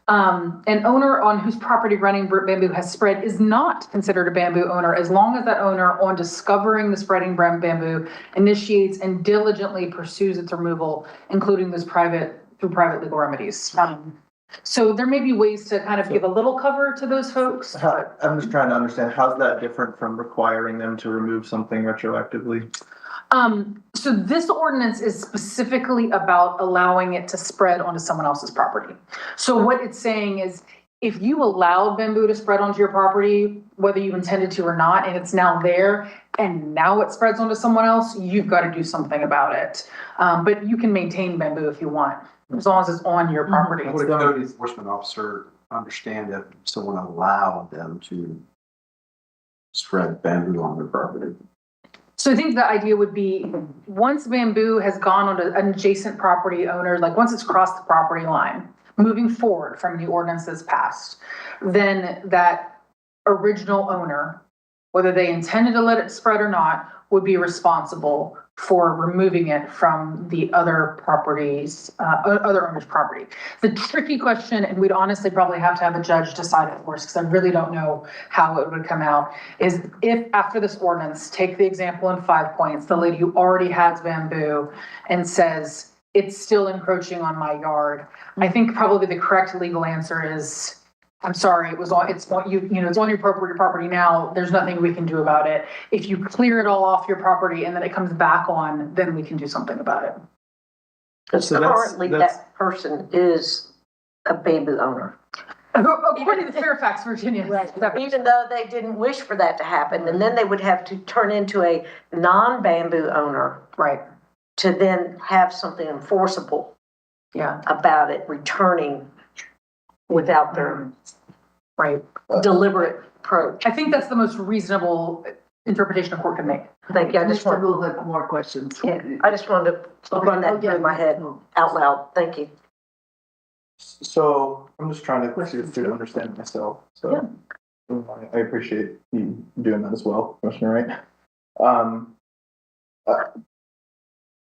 an owner on whose property running bamboo has spread is not considered a bamboo owner as long as that owner, on discovering the spreading bamboo, initiates and diligently pursues its removal, including through private legal remedies. So there may be ways to kind of give a little cover to those folks. I'm just trying to understand, how's that different from requiring them to remove something retroactively? So this ordinance is specifically about allowing it to spread onto someone else's property. So what it's saying is if you allowed bamboo to spread onto your property, whether you intended to or not, and it's now there and now it spreads onto someone else, you've got to do something about it. But you can maintain bamboo if you want, as long as it's on your property. Would a code enforcement officer understand if someone allowed them to spread bamboo on their property? So I think the idea would be once bamboo has gone onto an adjacent property owner, like once it's crossed the property line, moving forward from the ordinance that's passed, then that original owner, whether they intended to let it spread or not, would be responsible for removing it from the other owner's property. The tricky question, and we'd honestly probably have to have a judge decide it for us because I really don't know how it would come out, is if after this ordinance, take the example in 5 points, the lady who already has bamboo and says, it's still encroaching on my yard. I think probably the correct legal answer is, I'm sorry, it's on it's on your property now. There's nothing we can do about it. If you clear it all off your property and then it comes back on, then we can do something about it. Because So that's- currently that person is a bamboo owner. According to Fairfax, Virginia. Even though they didn't wish for that to happen, and then they would have to turn into a non-bamboo owner Right, to then have something enforceable yeah, about it returning without their right. deliberate approach. I think that's the most reasonable interpretation a court can make. Thank you. I just Mr. want, will have more questions. yeah, I just wanted to run that through my head out loud. Thank you. So I'm just trying to understand myself, so. I appreciate you doing that as well, Commissioner Wright.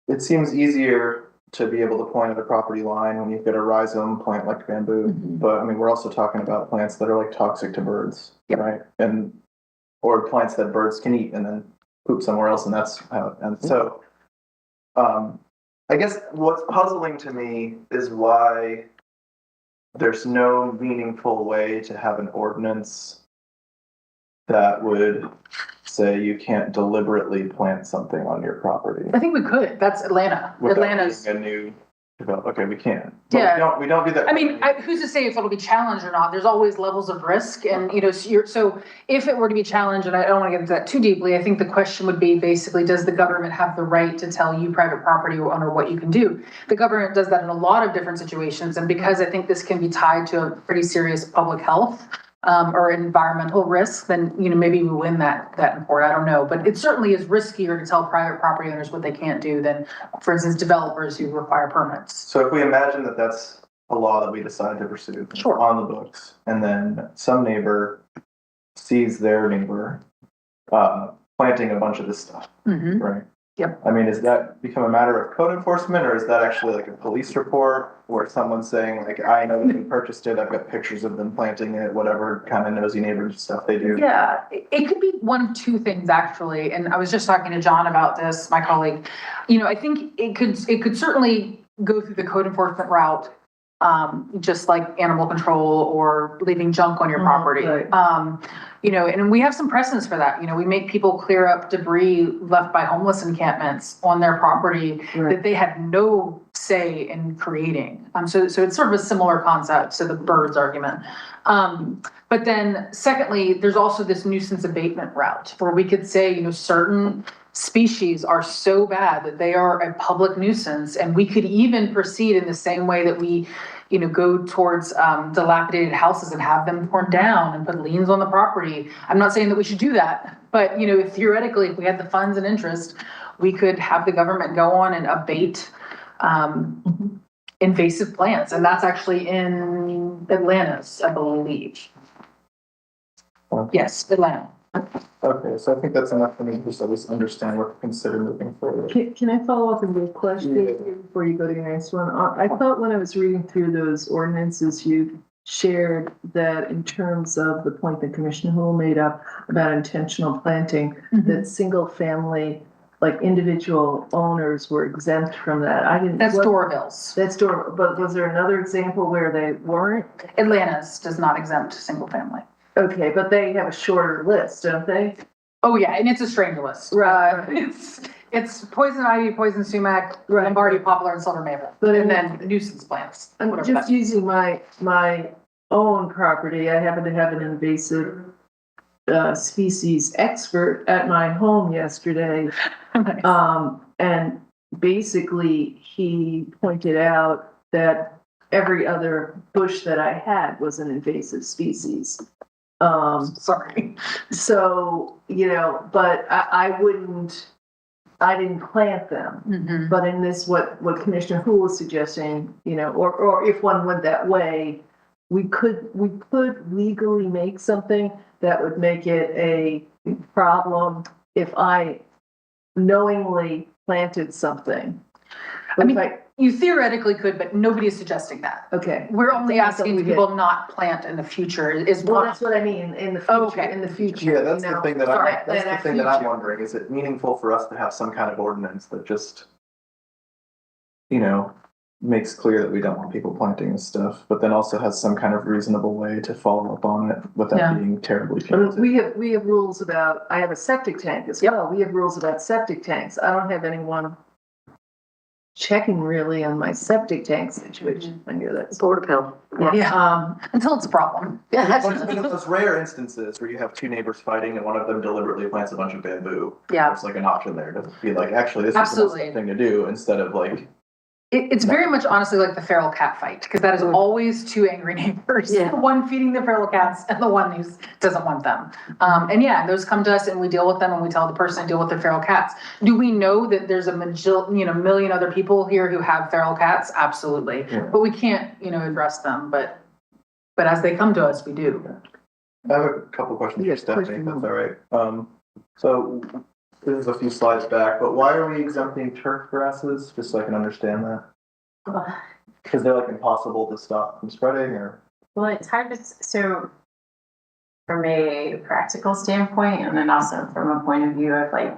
It seems easier to be able to point at a property line when you've got a rhizome plant like bamboo, but I mean, we're also talking about plants that are like toxic to birds, right? Or plants that birds can eat and then poop somewhere else, and that's how, and so, I guess what's puzzling to me is why there's no meaningful way to have an ordinance that would say you can't deliberately plant something on your property. I think we could. That's Atlanta. Without Atlanta's. being a new okay, we can. But Yeah. we don't do that. I mean, who's to say if it'll be challenged or not? There's always levels of risk, and so if it were to be challenged, and I don't want to get into that too deeply, I think the question would be basically, does the government have the right to tell you, private property owner, what you can do? The government does that in a lot of different situations, and because I think this can be tied to a pretty serious public health or environmental risk, then maybe we win that in court. I don't know, but it certainly is riskier to tell private property owners what they can't do than, for instance, developers who require permits. So if we imagine that that's a law that we decide to pursue on the books, and then some neighbor sees their neighbor planting a bunch of this stuff, right? Yep. I mean, does that become a matter of code enforcement, or is that actually like a police report where someone's saying like, I know that they purchased it, I've got pictures of them planting it, whatever kind of nosy neighbor stuff they do? Yeah, it could be one of two things actually. And I was just talking to John about this, my colleague. I think it could certainly go through the code enforcement route, just like animal control or leaving junk on your property. Right. And we have some precedents for that. We make people clear up debris left by homeless encampments on their property that they had no say in creating. So it's sort of a similar concept to the birds argument. But then secondly, there's also this nuisance abatement route where we could say, certain species are so bad that they are a public nuisance, and we could even proceed in the same way that we go towards dilapidated houses and have them torn down and put liens on the property. I'm not saying that we should do that, but theoretically, if we had the funds and interest, we could have the government go on and abate invasive plants, and that's actually in Atlantis, I believe. Yes, Atlanta. Okay, so I think that's enough for me to just at least understand what to consider moving forward. Can I follow up with a question here before you go to your next one? I thought when I was reading through those ordinances, you shared that in terms of the point that Commissioner Hull made up about intentional planting, that single family, like individual owners were exempt from that. That's Doorvilles. But was there another example where they weren't? Atlanta's does not exempt single family. Okay, but they have a shorter list, don't they? Oh yeah, and it's a stranger list. Right. It's poison ivy, poison sumac, Lombardy poplar, and silver maple, and then nuisance plants. I'm just using my own property. I happen to have an invasive species expert at my home yesterday. Nice. And basically he pointed out that every other bush that I had was an invasive species. Sorry. So, but I didn't plant them. But in this, what Commissioner Hu was suggesting, or if one went that way, we could legally make something that would make it a problem if I knowingly planted something. But you theoretically could, but nobody is suggesting that. okay. We're only asking people not plant in the future. Well, that's what I mean, in the future. Oh, okay. In the future. Yeah, that's the thing that I'm future. wondering. Is it meaningful for us to have some kind of ordinance that just you know, makes clear that we don't want people planting this stuff, but then also has some kind of reasonable way to follow up on it without Yeah. being terribly But punitive. we have rules about, I have a septic tank as well. We have rules about septic tanks. I don't have anyone checking really on my septic tank situation. I hear that's. Board of Health. Yeah, until it's a problem. Yeah, that's. But in those rare instances where you have two neighbors fighting and one of them deliberately plants a bunch of bamboo, Yeah, there's like an option there to be like, actually, this is the Absolutely. best thing to do instead of like, it's very much honestly like the feral cat fight, because that is always two angry neighbors. Yeah. The one feeding the feral cats and the one who doesn't want them. And yeah, those come to us and we deal with them and we tell the person to deal with the feral cats. Do we know that there's a million other people here who have feral cats? Absolutely. Yeah. But we can't, address them, but as they come to us, we do. I have a couple questions for Yes, Stephanie, question. if that's all right. So this is a few slides back, but why are we exempting turf grasses? Just so I can understand that. Because they're like impossible to stop from spreading, or? Well, it's hard to, so from a practical standpoint, and then also from a point of view of like,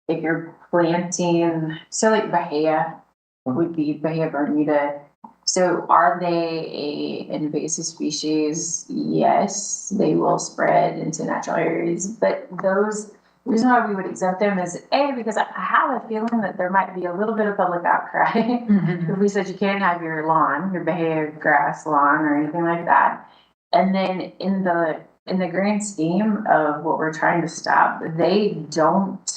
if you're planting, so like Bahia would be Bahia Bermuda. So are they a invasive species? Yes, they will spread into natural areas, but the reason why we would exempt them is because I have a feeling that there might be a little bit of public outcry. If we said you can't have your lawn, your Bahia grass lawn or anything like that. And then in the grand scheme of what we're trying to stop, they don't,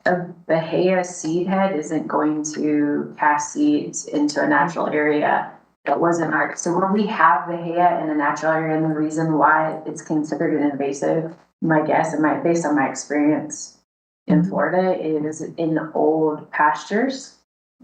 a Bahia seed head isn't going to cast seeds into a natural area that wasn't our, so when we have Bahia in a natural area, and the reason why it's considered an invasive, my guess, and based on my experience in Florida, is in old pastures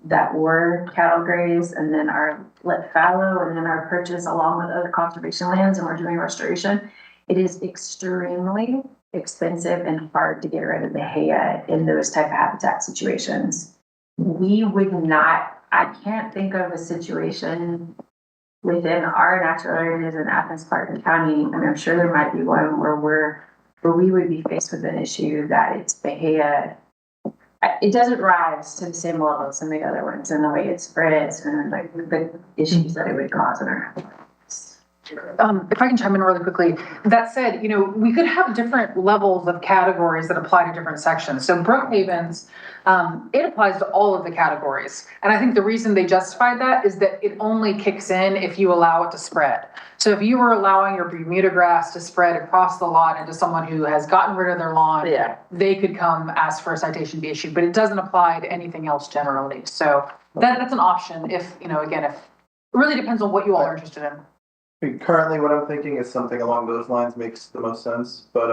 that were cattle grazed and then are let fallow and then are purchased along with other conservation lands, and we're doing restoration. It is extremely expensive and hard to get rid of Bahia in those type of habitat situations. We would not, I can't think of a situation within our natural areas in Athens-Clarke County, and I'm sure there might be one where we would be faced with an issue that it's Bahia. It doesn't rise to the same level as some of the other ones in the way it spreads and like the issues that it would cause in our lives. If I can chime in really quickly, that said, we could have different levels of categories that apply to different sections. So Brookhaven's, it applies to all of the categories. And I think the reason they justified that is that it only kicks in if you allow it to spread. So if you were allowing your Bermuda grass to spread across the lot into someone who has gotten rid of their lawn, they could come ask for a citation to be issued, but it doesn't apply to anything else generally. So that's an option if, again, if it really depends on what you all are interested in. Currently, what I'm thinking is something along those lines makes the most sense, but,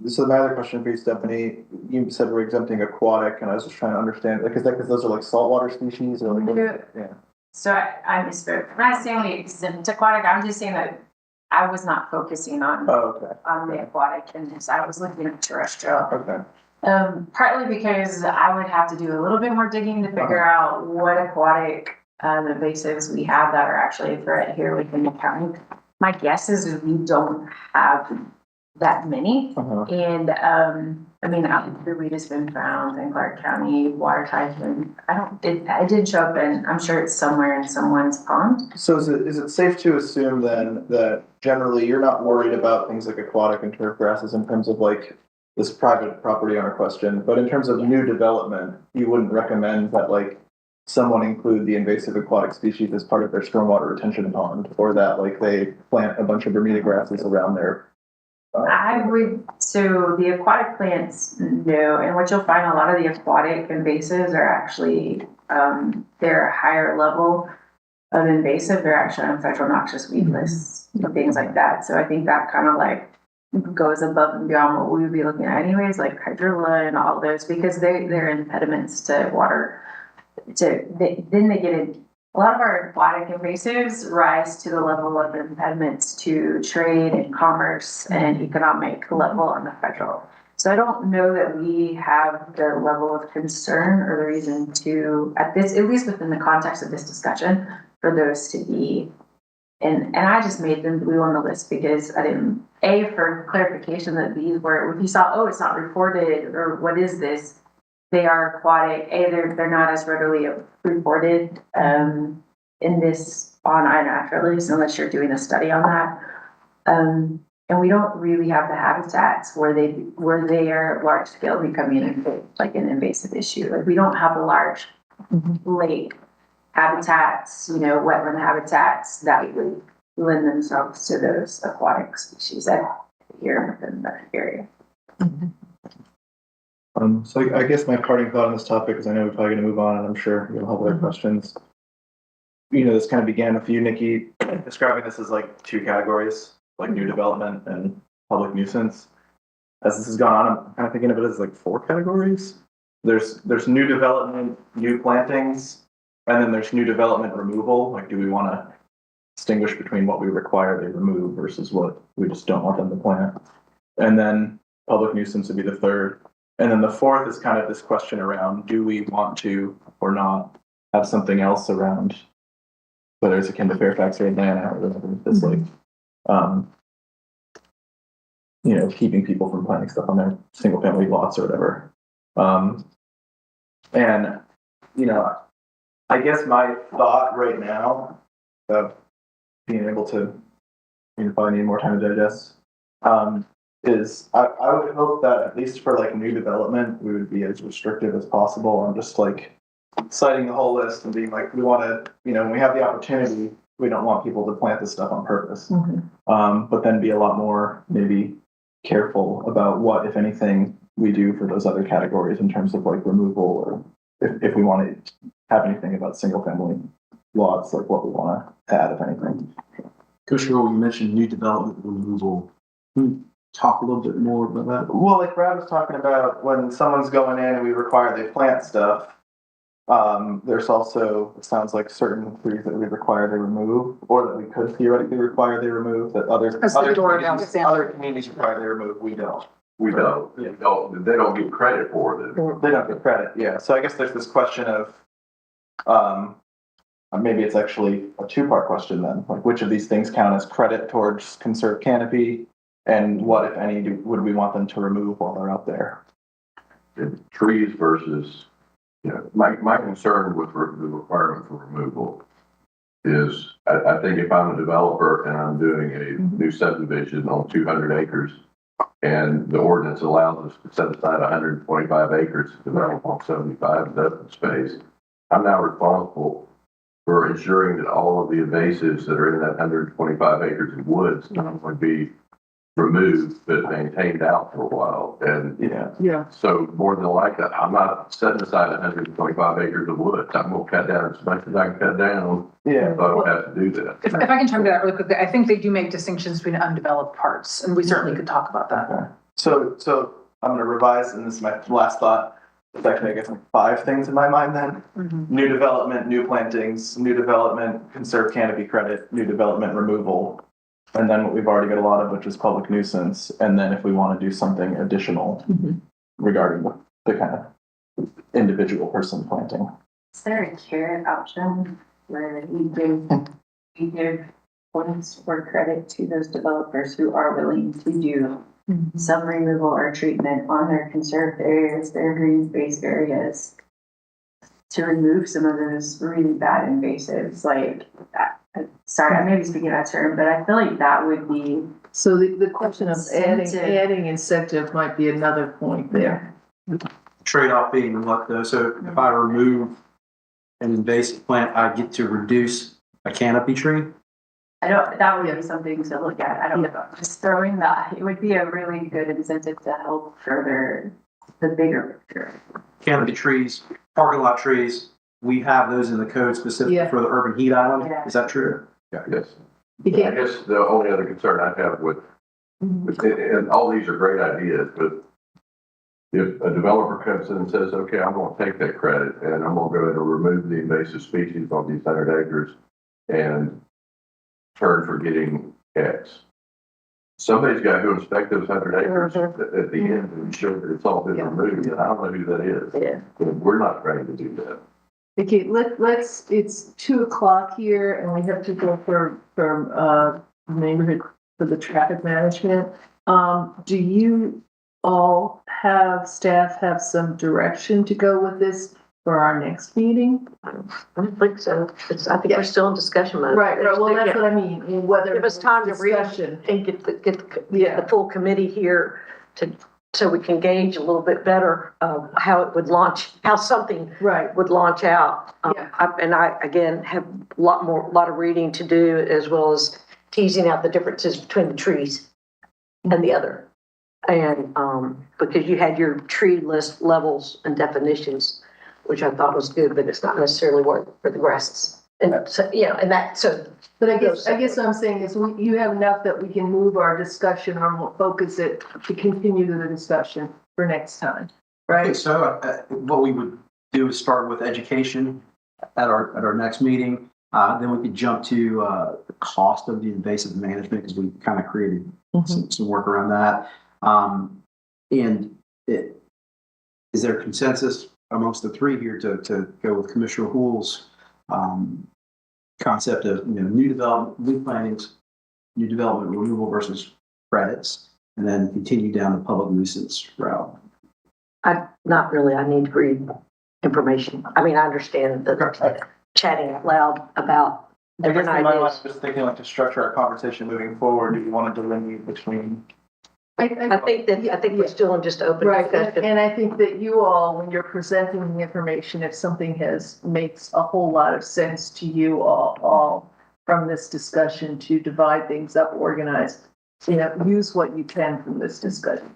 so my other question for you, Stephanie, you said we're exempting aquatic, and I was just trying to understand, like, is that because those are like saltwater species or like, yeah. So I misspoke. I'm not saying we exempt aquatic, I'm just saying that I was not focusing on the aquatic in this. I was looking at terrestrial. Okay. Partly because I would have to do a little bit more digging to figure out what aquatic invasives we have that are actually a threat here within the county. My guess is we don't have that many. And out here weed has been found in Clarke County, water type, and it did show up, and I'm sure it's somewhere in someone's pond. So is it safe to assume then that generally you're not worried about things like aquatic and turf grasses in terms of like this private property owner question, but in terms of new development, you wouldn't recommend that like someone include the invasive aquatic species as part of their stormwater retention pond, or that like they plant a bunch of Bermuda grasses around there? I would, so the aquatic plants, no, and what you'll find, a lot of the aquatic invasives are actually, they're a higher level of invasive, they're actually on federal noxious weed lists and things like that. So I think that kind of like goes above and beyond what we would be looking at anyways, like hydrilla and all those, because they're impediments to water. Then they get in. A lot of our aquatic invasives rise to the level of impediments to trade and commerce and economic level on the federal. So I don't know that we have the level of concern or the reason to, at least within the context of this discussion, for those to be And I just made them blue on the list because I didn't, A, for clarification that these were, if you saw, oh, it's not reported, or what is this? They are aquatic, A, they're not as readily reported, in this on iNaturalist unless you're doing a study on that. And we don't really have the habitats where they are large scale becoming like an invasive issue. Like we don't have the large lake habitats, wetland habitats that would lend themselves to those aquatic species that here within the area. So I guess my parting thought on this topic is I know we're probably going to move on, and I'm sure you'll have other questions. This kind of began with you, Nikki, describing this as like two categories, like new development and public nuisance. As this has gone on, I'm kind of thinking of it as like four categories. There's new development, new plantings, and then there's new development removal. Like, do we want to distinguish between what we require they remove versus what we just don't want them to plant? And then public nuisance would be the third. And then the fourth is kind of this question around, do we want to or not have something else around, whether it's akin to Fairfax or Atlanta or whatever, it's like, keeping people from planting stuff on their single family lots or whatever. And, I guess my thought right now of being able to, probably need more time to digest, is I would hope that at least for like new development, we would be as restrictive as possible on just like citing the whole list and being like, we want to, when we have the opportunity, we don't want people to plant this stuff on purpose. But then be a lot more maybe careful about what, if anything, we do for those other categories in terms of like removal, or if we want to have anything about single family lots, like what we want to add, if anything. Coach Earl, you mentioned new development removal. Can you talk a little bit more about that? Well, like Brad was talking about, when someone's going in and we require they plant stuff, there's also, it sounds like, certain trees that we require they remove, or that we could theoretically require they remove, that other communities require they remove, we don't. We don't. They don't get credit for it. They don't get credit, yeah. So I guess there's this question of, maybe it's actually a two-part question then. Like, which of these things count as credit towards conserved canopy, and what, if any, would we want them to remove while they're out there? Trees versus, my concern with the requirement for removal is, I think if I'm a developer and I'm doing a new subdivision on 200 acres, and the ordinance allows us to set aside 125 acres to develop on 75 as open space, I'm now responsible for ensuring that all of the invasives that are in that 125 acres of woods not only be removed, but maintained out for a while. And so more than likely, I'm not setting aside 125 acres of woods. I'm going to cut down as much as I can cut down. So I don't have to do that. If I can chime to that really quickly, I think they do make distinctions between undeveloped parts, and we certainly could talk about that. Okay. So I'm going to revise, and this is my last thought. It's actually, I guess, like 5 things in my mind then. New development, new plantings, new development, conserve canopy credit, new development removal, and then what we've already got a lot of, which is public nuisance. And then if we want to do something additional regarding the kind of individual person planting. Is there a carrot option where we give points or credit to those developers who are willing to do some removal or treatment on their conserved areas, their green space areas, to remove some of those really bad invasives? Like, sorry, I may be speaking out of turn, but I feel like that would be. So the question of Incentive. adding incentive might be another point there. Trade-off being what though? So if I remove an invasive plant, I get to reduce a canopy tree? That would be something to look at. I don't know. Just throwing that, it would be a really good incentive to help further the bigger picture. Canopy trees, parking lot trees, we have those in the code specifically for the urban heat island. Is that true? Yeah, I guess. I guess the only other concern I have with and all these are great ideas, but if a developer comes in and says, okay, I'm going to take that credit and I'm going to go in and remove the invasive species on these 100 acres and turn for getting X. Somebody's got to inspect those 100 acres at the end and ensure that it's all been removed. And I don't know who that is. We're not trained to do that. Okay, let's, it's 2:00 here and we have to go for neighborhood for the traffic management. Do you all staff have some direction to go with this for our next meeting? I don't think so. I think we're still in discussion mode. Right, well, that's what I mean, and whether. Give us time to read discussion. and get the full committee here so we can gauge a little bit better how it would launch, how something Right. would launch out. Yeah. I again have a lot of reading to do, as well as teasing out the differences between the trees and the other. And because you had your tree list levels and definitions, which I thought was good, but it's not necessarily work for the grasses. And so, and that, so. But I guess what I'm saying is you have enough that we can move our discussion or we'll focus it to continue the discussion for next time, Okay, right? so what we would do is start with education at our next meeting. Then we could jump to the cost of the invasive management, because we kind of created some work around that. Is there consensus amongst the three here to go with Commissioner Hoole's concept of new development, new plannings, new development removal versus credits, and then continue down the public nuisance route? Not really. I need to read information. I mean, I understand the chatting out loud about I guess different in my mind, ideas. I'm just thinking like to structure our conversation moving forward, do you want to delineate between? I think we're still in just open Right, discussion. and I think that you all, when you're presenting the information, if something makes a whole lot of sense to you all from this discussion to divide things up, organize, use what you can from this discussion.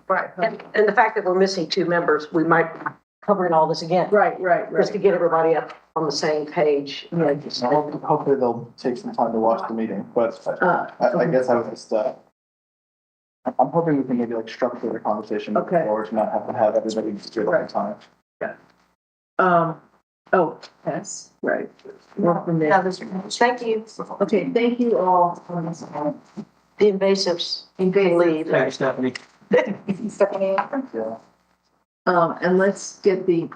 Right. And the fact that we're missing two members, we might be covering all this again. Right. Just to get everybody up on the same page. Hopefully they'll take some time to watch the meeting, but I guess I was just, I'm hoping we can maybe like structure the conversation moving Okay. forward to not have to have everybody do it all the time. Oh, yes, right. More from there. Thank you. Okay, thank you all on this. The invasives can leave. Thanks, Stephanie. Stephanie? Yeah. And let's get the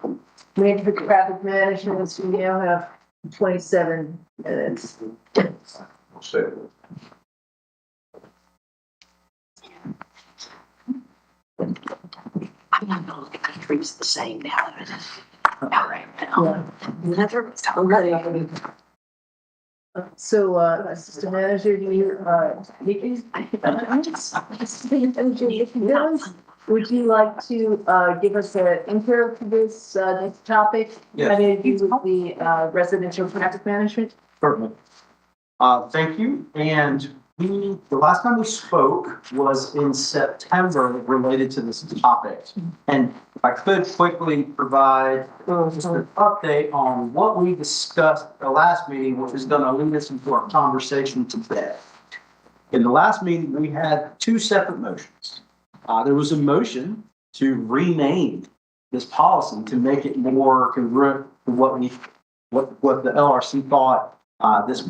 neighborhood traffic management, we now have 27 minutes. I'm not gonna look at the trees the same now. All right now. Yeah. Another. So, assistant manager, do you, would you like to, give us an intro to this topic? Yes. I mean, you with the, residential traffic management? Certainly. Thank you. And the last time we spoke was in September related to this topic. And if I could quickly provide just an update on what we discussed at the last meeting, which is going to lead us into our conversation today. In the last meeting, we had two separate motions. There was a motion to rename this policy to make it more congruent to what the LRC thought this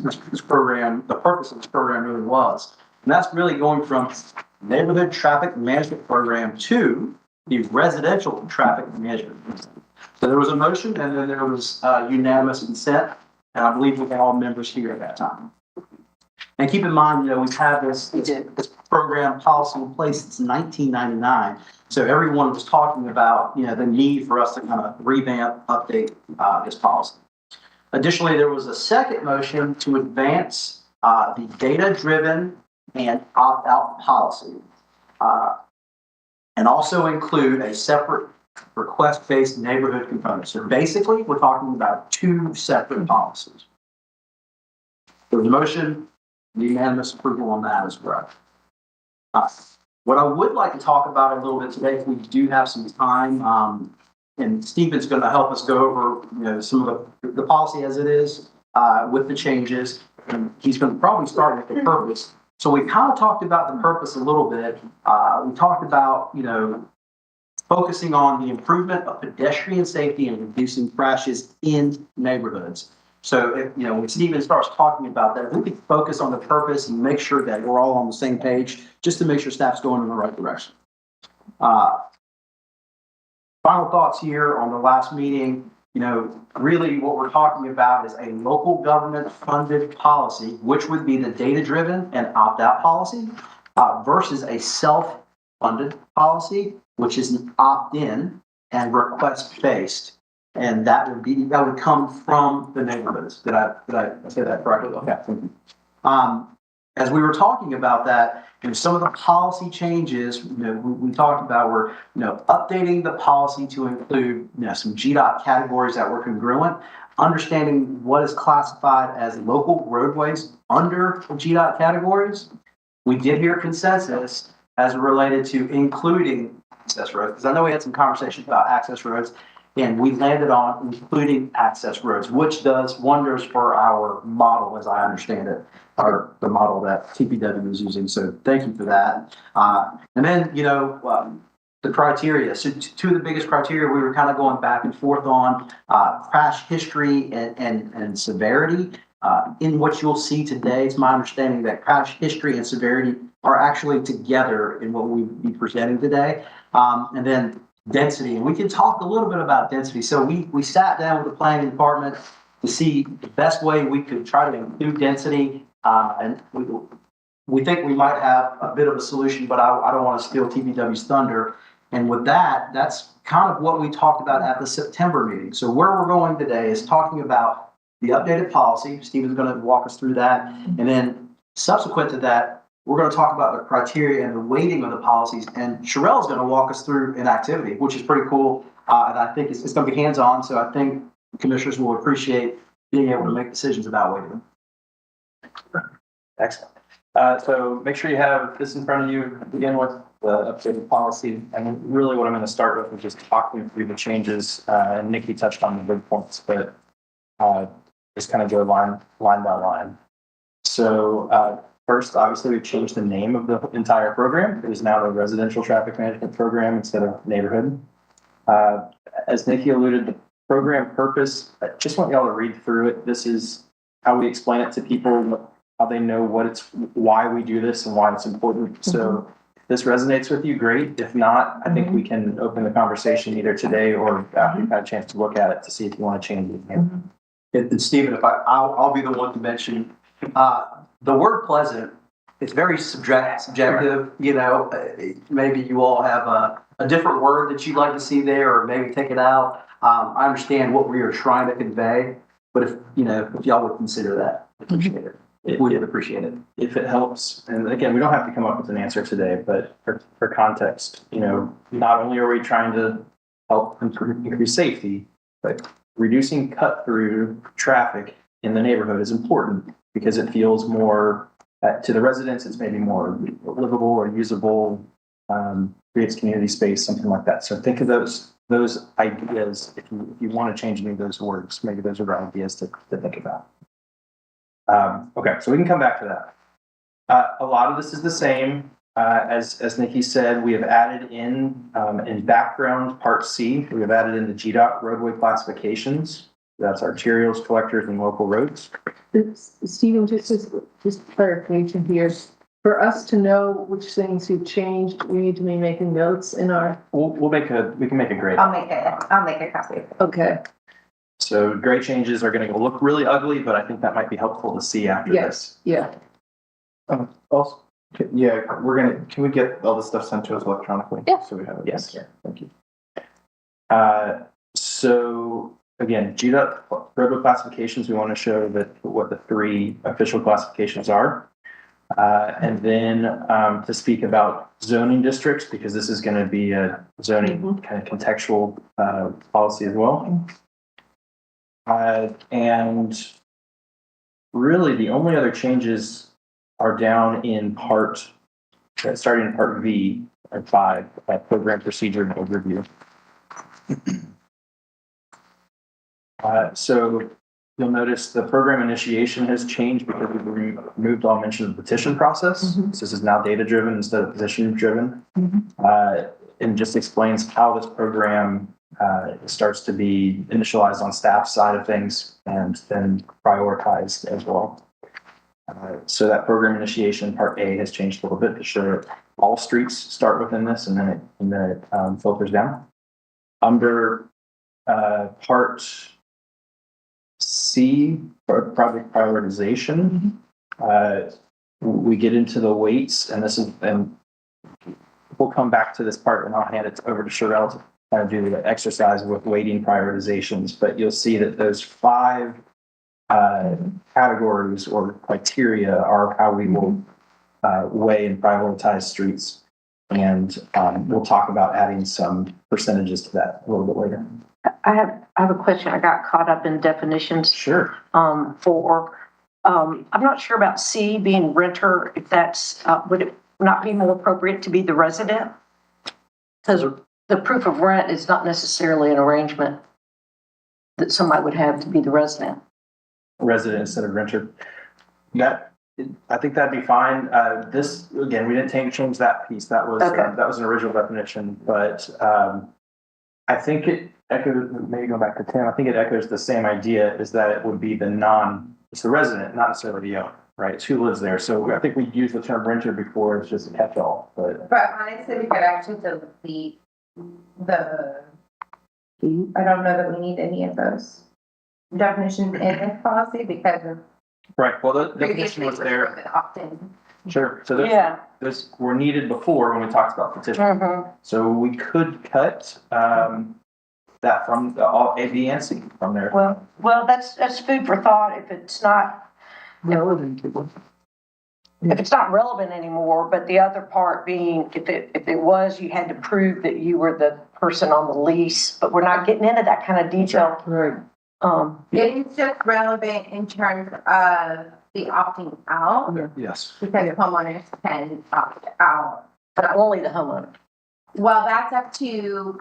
program, the purpose of this program really was. And that's really going from neighborhood traffic management program to the residential traffic management. So there was a motion and then there was unanimous consent. And I believe we had all members here at that time. And keep in mind, we've had this program policy in place since 1999. So everyone was talking about, the need for us to kind of revamp, update this policy. Additionally, there was a second motion to advance the data-driven and opt-out policy, and also include a separate request-based neighborhood component. So basically, we're talking about two separate policies. There was a motion, unanimous approval on that as well. What I would like to talk about a little bit today, if we do have some time, and Stephen's going to help us go over, some of the policy as it is with the changes. And he's going to probably start with the purpose. So we kind of talked about the purpose a little bit. We talked about, focusing on the improvement of pedestrian safety and reducing crashes in neighborhoods. So if, when Stephen starts talking about that, we can focus on the purpose and make sure that we're all on the same page, just to make sure staff's going in the right direction. Final thoughts here on the last meeting. really what we're talking about is a local government funded policy, which would be the data driven and opt out policy, versus a self funded policy, which is an opt in and request based. And that would come from the neighborhoods. Did I say that correctly? Okay. As we were talking about that, some of the policy changes, we talked about were, updating the policy to include, some GDOT categories that were congruent, understanding what is classified as local roadways under GDOT categories. We did hear consensus as related to including access roads, because I know we had some conversations about access roads, and we landed on including access roads, which does wonders for our model, as I understand it, or the model that TPW is using. So thank you for that. And then, the criteria. So two of the biggest criteria we were kind of going back and forth on, crash history and severity. In what you'll see today, it's my understanding that crash history and severity are actually together in what we'll be presenting today. And then density, and we can talk a little bit about density. So we sat down with the planning department to see the best way we could try to include density, and we think we might have a bit of a solution, but I don't want to steal TPW's thunder. And with that, that's kind of what we talked about at the September meeting. So where we're going today is talking about the updated policy. Stephen's going to walk us through that, and then subsequent to that, we're going to talk about the criteria and the weighting of the policies, and Sherelle is going to walk us through an activity, which is pretty cool, and I think it's going to be hands-on, so I think commissioners will appreciate being able to make decisions about weighting. Excellent. So make sure you have this in front of you. Begin with the updated policy, and really what I'm going to start with is just talking through the changes, and Nikki touched on the big points, but just kind of go line by line. So first, obviously, we've changed the name of the entire program. It is now the Residential Traffic Management Program instead of Neighborhood. As Nikki alluded, the program purpose, I just want y'all to read through it. This is how we explain it to people, how they know why we do this and why it's important. So if this resonates with you, great. If not, I think we can open the conversation either today or after you've had a chance to look at it to see if you want to change it. And Stephen, I'll be the one to mention, the word pleasant is very subjective. Maybe you all have a different word that you'd like to see there, or maybe take it out. I understand what we are trying to convey, but if y'all would consider that, appreciate it. We would appreciate it. If it helps, and again, we don't have to come up with an answer today, but for context, not only are we trying to help increase safety, but reducing cut through traffic in the neighborhood is important because it feels more to the residents. It's maybe more livable or usable, creates community space, something like that. So think of those ideas. If you want to change any of those words, maybe those are the ideas to think about. Okay, so we can come back to that. A lot of this is the same. As Nikki said, we have added in background part C, we have added in the GDOT roadway classifications. That's arterials, collectors, and local roads. Stephen, just clarification here. For us to know which things you've changed, we need to be making notes in our. We can make a grade. I'll make a copy. Okay. So grade changes are going to look really ugly, but I think that might be helpful to see after this. Yeah. Also, yeah, can we get all this stuff sent to us electronically? Yeah. So we have it. Yes. Yeah, thank you. So again, GDOT roadway classifications, we want to show what the three official classifications are. And then to speak about zoning districts, because this is going to be a zoning kind of contextual policy as well. And really the only other changes are down in starting in part V or 5, program procedure and overview. So you'll notice the program initiation has changed because we've removed all mention of the petition process. So this is now data driven instead of petition driven. And just explains how this program starts to be initialized on staff side of things and then prioritized as well. So that program initiation part A has changed a little bit to show that all streets start within this and then it filters down. Under part C, project prioritization, we get into the weights, and we'll come back to this part and I'll hand it over to Sherelle to kind of do the exercise with weighting prioritizations, but you'll see that those 5 categories or criteria are how we will weigh and prioritize streets. And we'll talk about adding some percentages to that a little bit later. I have a question. I got caught up in definitions. Sure. I'm not sure about C being renter, if that's, would it not be more appropriate to be the resident? Because the proof of rent is not necessarily an arrangement that somebody would have to be the resident. Resident instead of renter. I think that'd be fine. This, again, we didn't change that piece. That was, Okay. That was an original definition, but I think it echoes, maybe going back to Tim, I think it echoes the same idea, is that it would be it's the resident, not necessarily the owner, right? It's who lives there. So I think we used the term renter before, it's just a catch-all, but. But honestly, we could actually delete the, I don't know that we need any of those definitions in this policy because of. Right, well, the definition was there. Sure, so those were needed before when we talked about petition. So we could cut that from all A, B, and C from there. Well, that's food for thought if it's not relevant to them. if it's not relevant anymore, but the other part being, if it was, you had to prove that you were the person on the lease, but we're not getting into that kind of detail. Right. It is just relevant in terms of the opting out, Yes. because homeowners can opt out. But only the homeowner. Well, that's up to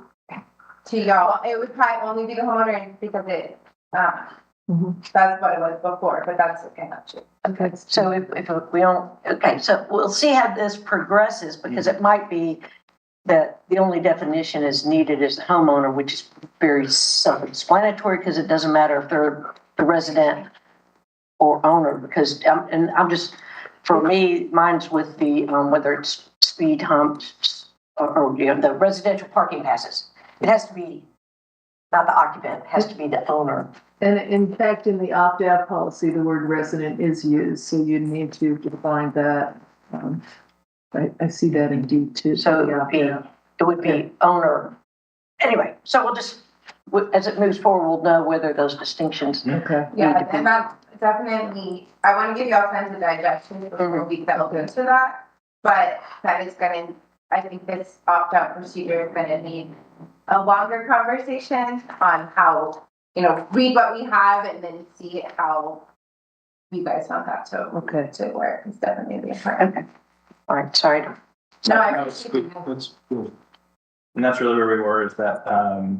y'all. It would probably only be the homeowner because that's what it was before, but that's okay. Okay, so if we don't, okay, so we'll see how this progresses, because it might be that the only definition is needed is the homeowner, which is very self-explanatory, because it doesn't matter if they're the resident or owner, because, and I'm just, for me, mine's with the, whether it's speed humps or you know, the residential parking passes. It has to be, not the occupant, it has to be the owner. And in fact, in the opt-out policy, the word resident is used, so you need to define that. I see that in D2. So it would be owner. Anyway, so we'll just, as it moves forward, we'll know whether those distinctions. Okay. Yeah, and that's definitely, I want to give y'all time to digest it before we delve into that. But that is going to, I think this opt-out procedure is going to need a longer conversation on how, you know, read what we have and then see how you guys want that to work. It's definitely important. Okay. All right, sorry. No, I That's good. And that's really where we were, is that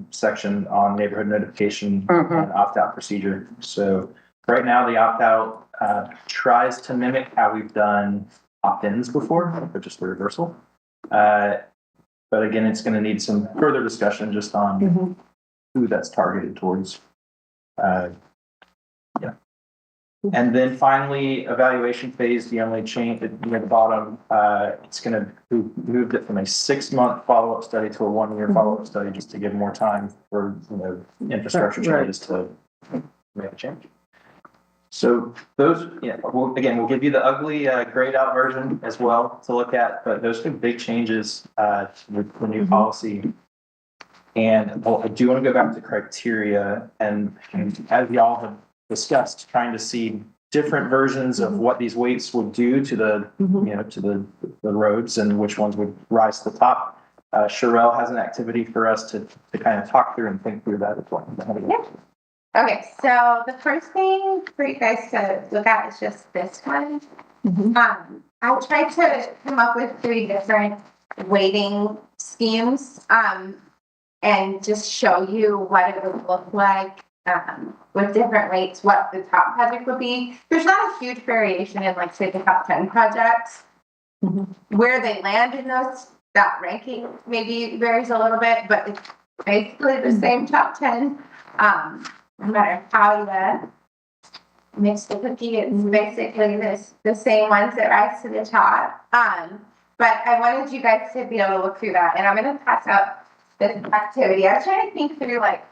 section on neighborhood notification and opt-out procedure. So right now, the opt-out tries to mimic how we've done opt-ins before, but just the reversal. But again, it's going to need some further discussion just on who that's targeted towards. And then finally, evaluation phase, the only change near the bottom, it's going to move it from a 6-month follow-up study to a 1-year follow-up study, just to give more time for, you know, infrastructure changes to make a change. So those, we'll give you the ugly grayed out version as well to look at, but those are big changes with the new policy. And I do want to go back to criteria, and as y'all have discussed, trying to see different versions of what these weights would do to the, to the roads and which ones would rise to the top. Sherelle has an activity for us to kind of talk through and think through that as well. Yeah. Okay, so the first thing for you guys to look at is just this one. I tried to come up with 3 different weighting schemes and just show you what it would look like with different weights, what the top project would be. There's not a huge variation in, like, say, the top 10 projects. Where they land in that ranking maybe varies a little bit, but it's basically the same top 10. No matter how you mix the cookie, it's basically the same ones that rise to the top. But I wanted you guys to be able to look through that, and I'm going to pass out this activity. I was trying to think through, like,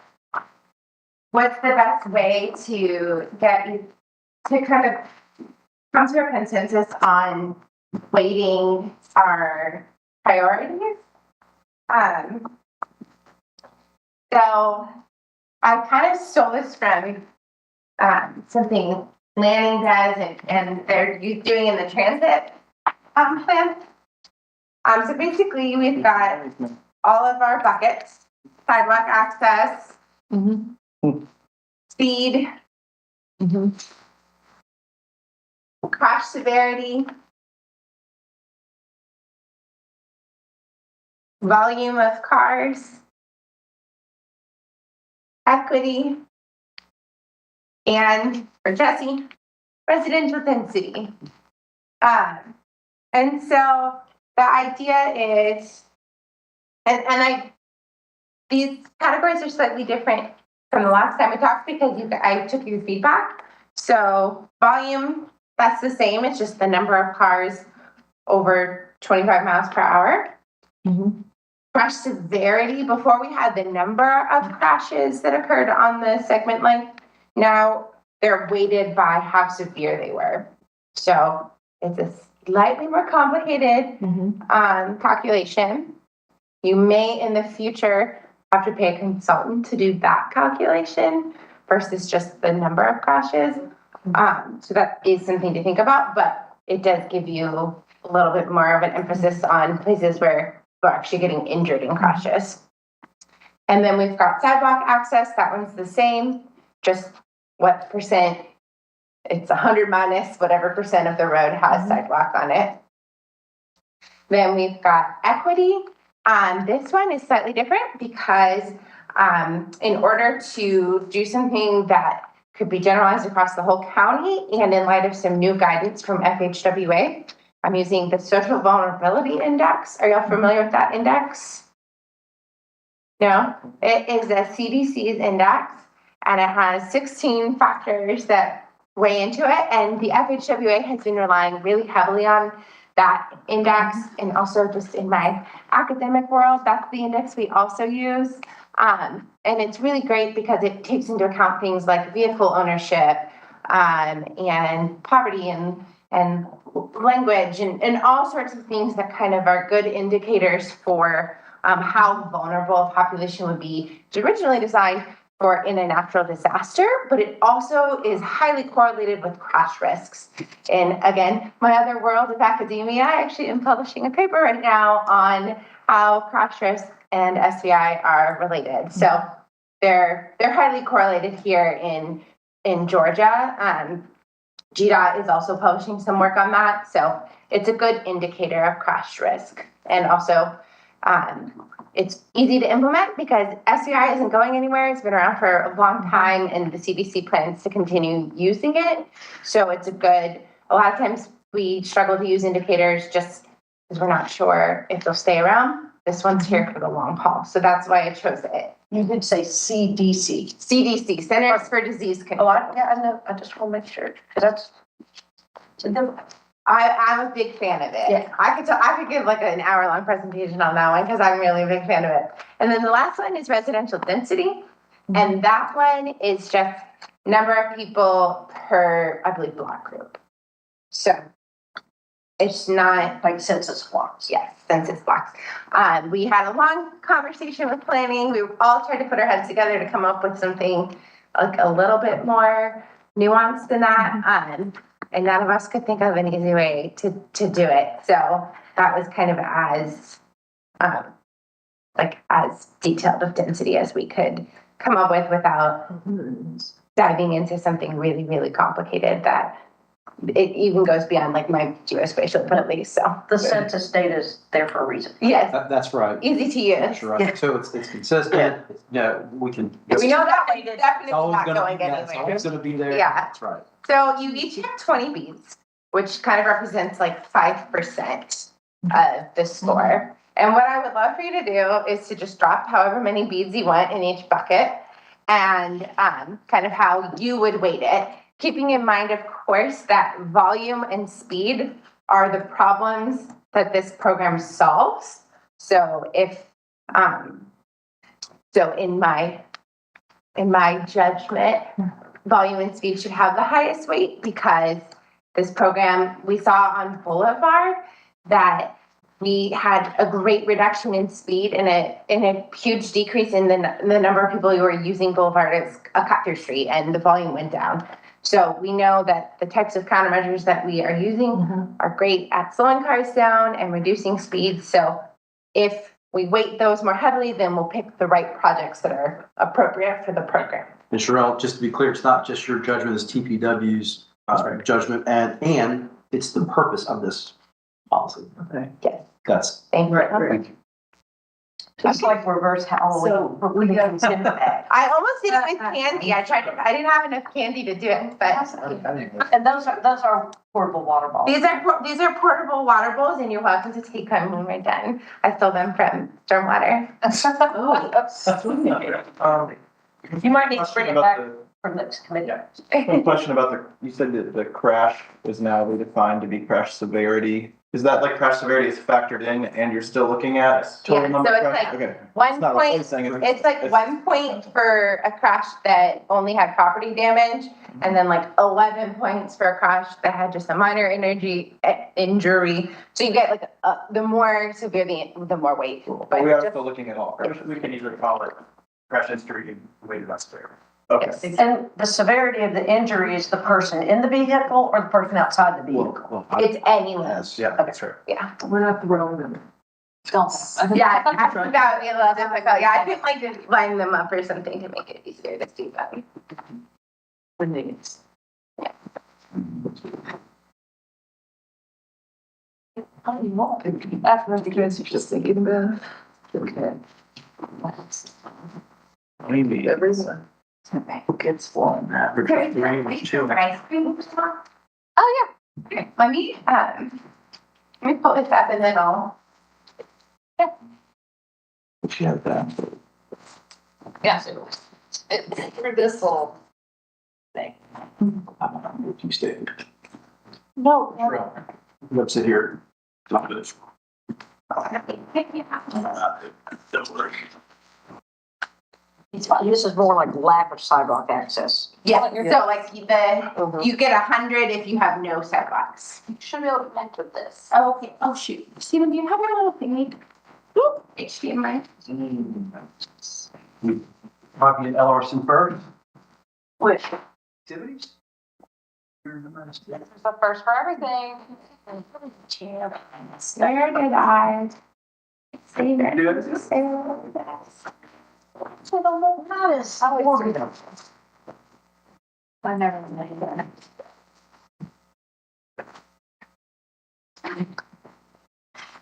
what's the best way to get you to kind of come to a consensus on weighting our priorities. So I kind of stole this from something planning does and they're doing in the transit plan. So basically we've got all of our buckets, sidewalk access, speed, crash severity, volume of cars, equity, and for Jesse, residential density. And so the idea is, these categories are slightly different from the last time we talked because I took your feedback. So volume, that's the same. It's just the number of cars over 25 miles per hour. Crash severity, before we had the number of crashes that occurred on the segment length. Now they're weighted by how severe they were. So it's a slightly more complicated calculation. You may in the future have to pay a consultant to do that calculation versus just the number of crashes. So that is something to think about, but it does give you a little bit more of an emphasis on places where we're actually getting injured in crashes. And then we've got sidewalk access. That one's the same, just what percent, it's 100 minus whatever percent of the road has sidewalk on it. Then we've got equity. This one is slightly different because in order to do something that could be generalized across the whole county and in light of some new guidance from FHWA, I'm using the Social Vulnerability Index. Are y'all familiar with that index? No? It is a CDC's index, and it has 16 factors that weigh into it, and the FHWA has been relying really heavily on that index, and also just in my academic world, that's the index we also use. And it's really great because it takes into account things like vehicle ownership, and poverty and language and all sorts of things that kind of are good indicators for how vulnerable a population would be. It's originally designed for in a natural disaster, but it also is highly correlated with crash risks. And again, my other world of academia, I actually am publishing a paper right now on how crash risk and SVI are related. So they're highly correlated here in Georgia. GDOT is also publishing some work on that. So it's a good indicator of crash risk. And also, it's easy to implement because SVI isn't going anywhere. It's been around for a long time and the CDC plans to continue using it. So it's a lot of times we struggle to use indicators just because we're not sure if they'll stay around. This one's here for the long haul. So that's why I chose it. You did say CDC. CDC, Centers for Disease Control. I know. I just want to make sure, because I'm a big fan of it. Yeah. I could give like an hour-long presentation on that one because I'm really a big fan of it. And then the last one is residential density. And that one is just number of people per, I believe, block group. So it's not like census blocks. Yes, census blocks. We had a long conversation with planning. We all tried to put our heads together to come up with something like a little bit more nuanced than that. And none of us could think of an easy way to do it. So that was kind of as detailed of density as we could come up with without diving into something really, really complicated that it even goes beyond like my geospatial ability. So The census data is there for a reason. yes, That's right. easy to use. That's right. So it's consistent. Yeah, we can. We know that way. It's It's definitely always not gonna, going yeah, it's anywhere. always gonna be there. Yeah. That's right. So you each have 20 beads, which kind of represents like 5% of the score. And what I would love for you to do is to just drop however many beads you want in each bucket and kind of how you would weight it. Keeping in mind, of course, that volume and speed are the problems that this program solves. So if, so in my in my judgment, volume and speed should have the highest weight because this program, we saw on Boulevard that we had a great reduction in speed and a huge decrease in the number of people who were using Boulevard as a cut-through street, and the volume went down. So we know that the types of countermeasures that we are using are great at slowing cars down and reducing speed. So if we weight those more heavily, then we'll pick the right projects that are appropriate for the program. And Sherelle, just to be clear, it's not just your judgment, it's TPW's judgment, and it's the purpose of this policy. Okay. Yes. That's Thank you. Right. Just like reverse Halloween. So we got I almost did it with candy. I didn't have enough candy to do it, but And those are portable water balls. these are portable water bowls, and you're welcome to take them when we're done. I stole them from Stormwater. You might need to bring it back About for next committee. One question about you said that the crash is now redefined to be crash severity. Is that like crash severity is factored in and you're still looking at total Yeah, number so of it's crashes? like Okay. one It's not what I point, was saying. it's like 1 point for a crash that only had property damage, and then like 11 points for a crash that had just a minor injury. So you get like the more severe, the more weight. But we are just- still looking at all crashes. We can either call it crash history and weighted on severity. Okay. Yes. And the severity of the injury is the person in the vehicle or the person outside the vehicle? It's anyone. Yes, yeah, that's right. Yeah. We're not throwing them. Yeah, I think that would be a little difficult. Yeah, I could like just line them up or something to make it easier to see them. The names. After You guys are just thinking about. Okay. Maybe. Everyone. Gets one. Average of 3 2. Ice cream tomorrow? Oh, yeah. Here, let me pull this up and then I'll. She had that. Yeah. For this little thing. You stay. No. Let's sit here. Don't worry. This is more like lack of sidewalk access. Yeah, so like you get 100 if you have no sidewalks. You should be able to connect with this. Oh, okay. Oh, shoot. Steven, do you have your little thingy? Boop, HDMI. Copy an LRC first. Which, Activities? This is the first for everything. Where did I save it? Do it. Save it. I don't know how to sort it. I never made that.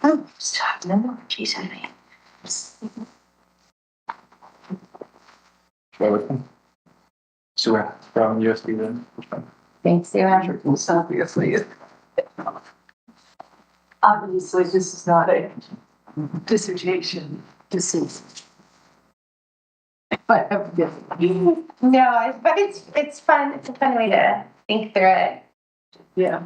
Oh, stop, no more cheese on me. Sure. From USB then. Thanks, Sarah. Obviously. Obviously, this is not a dissertation. This is. But, yeah. No, but it's fun. It's a fun way to think through it. Yeah.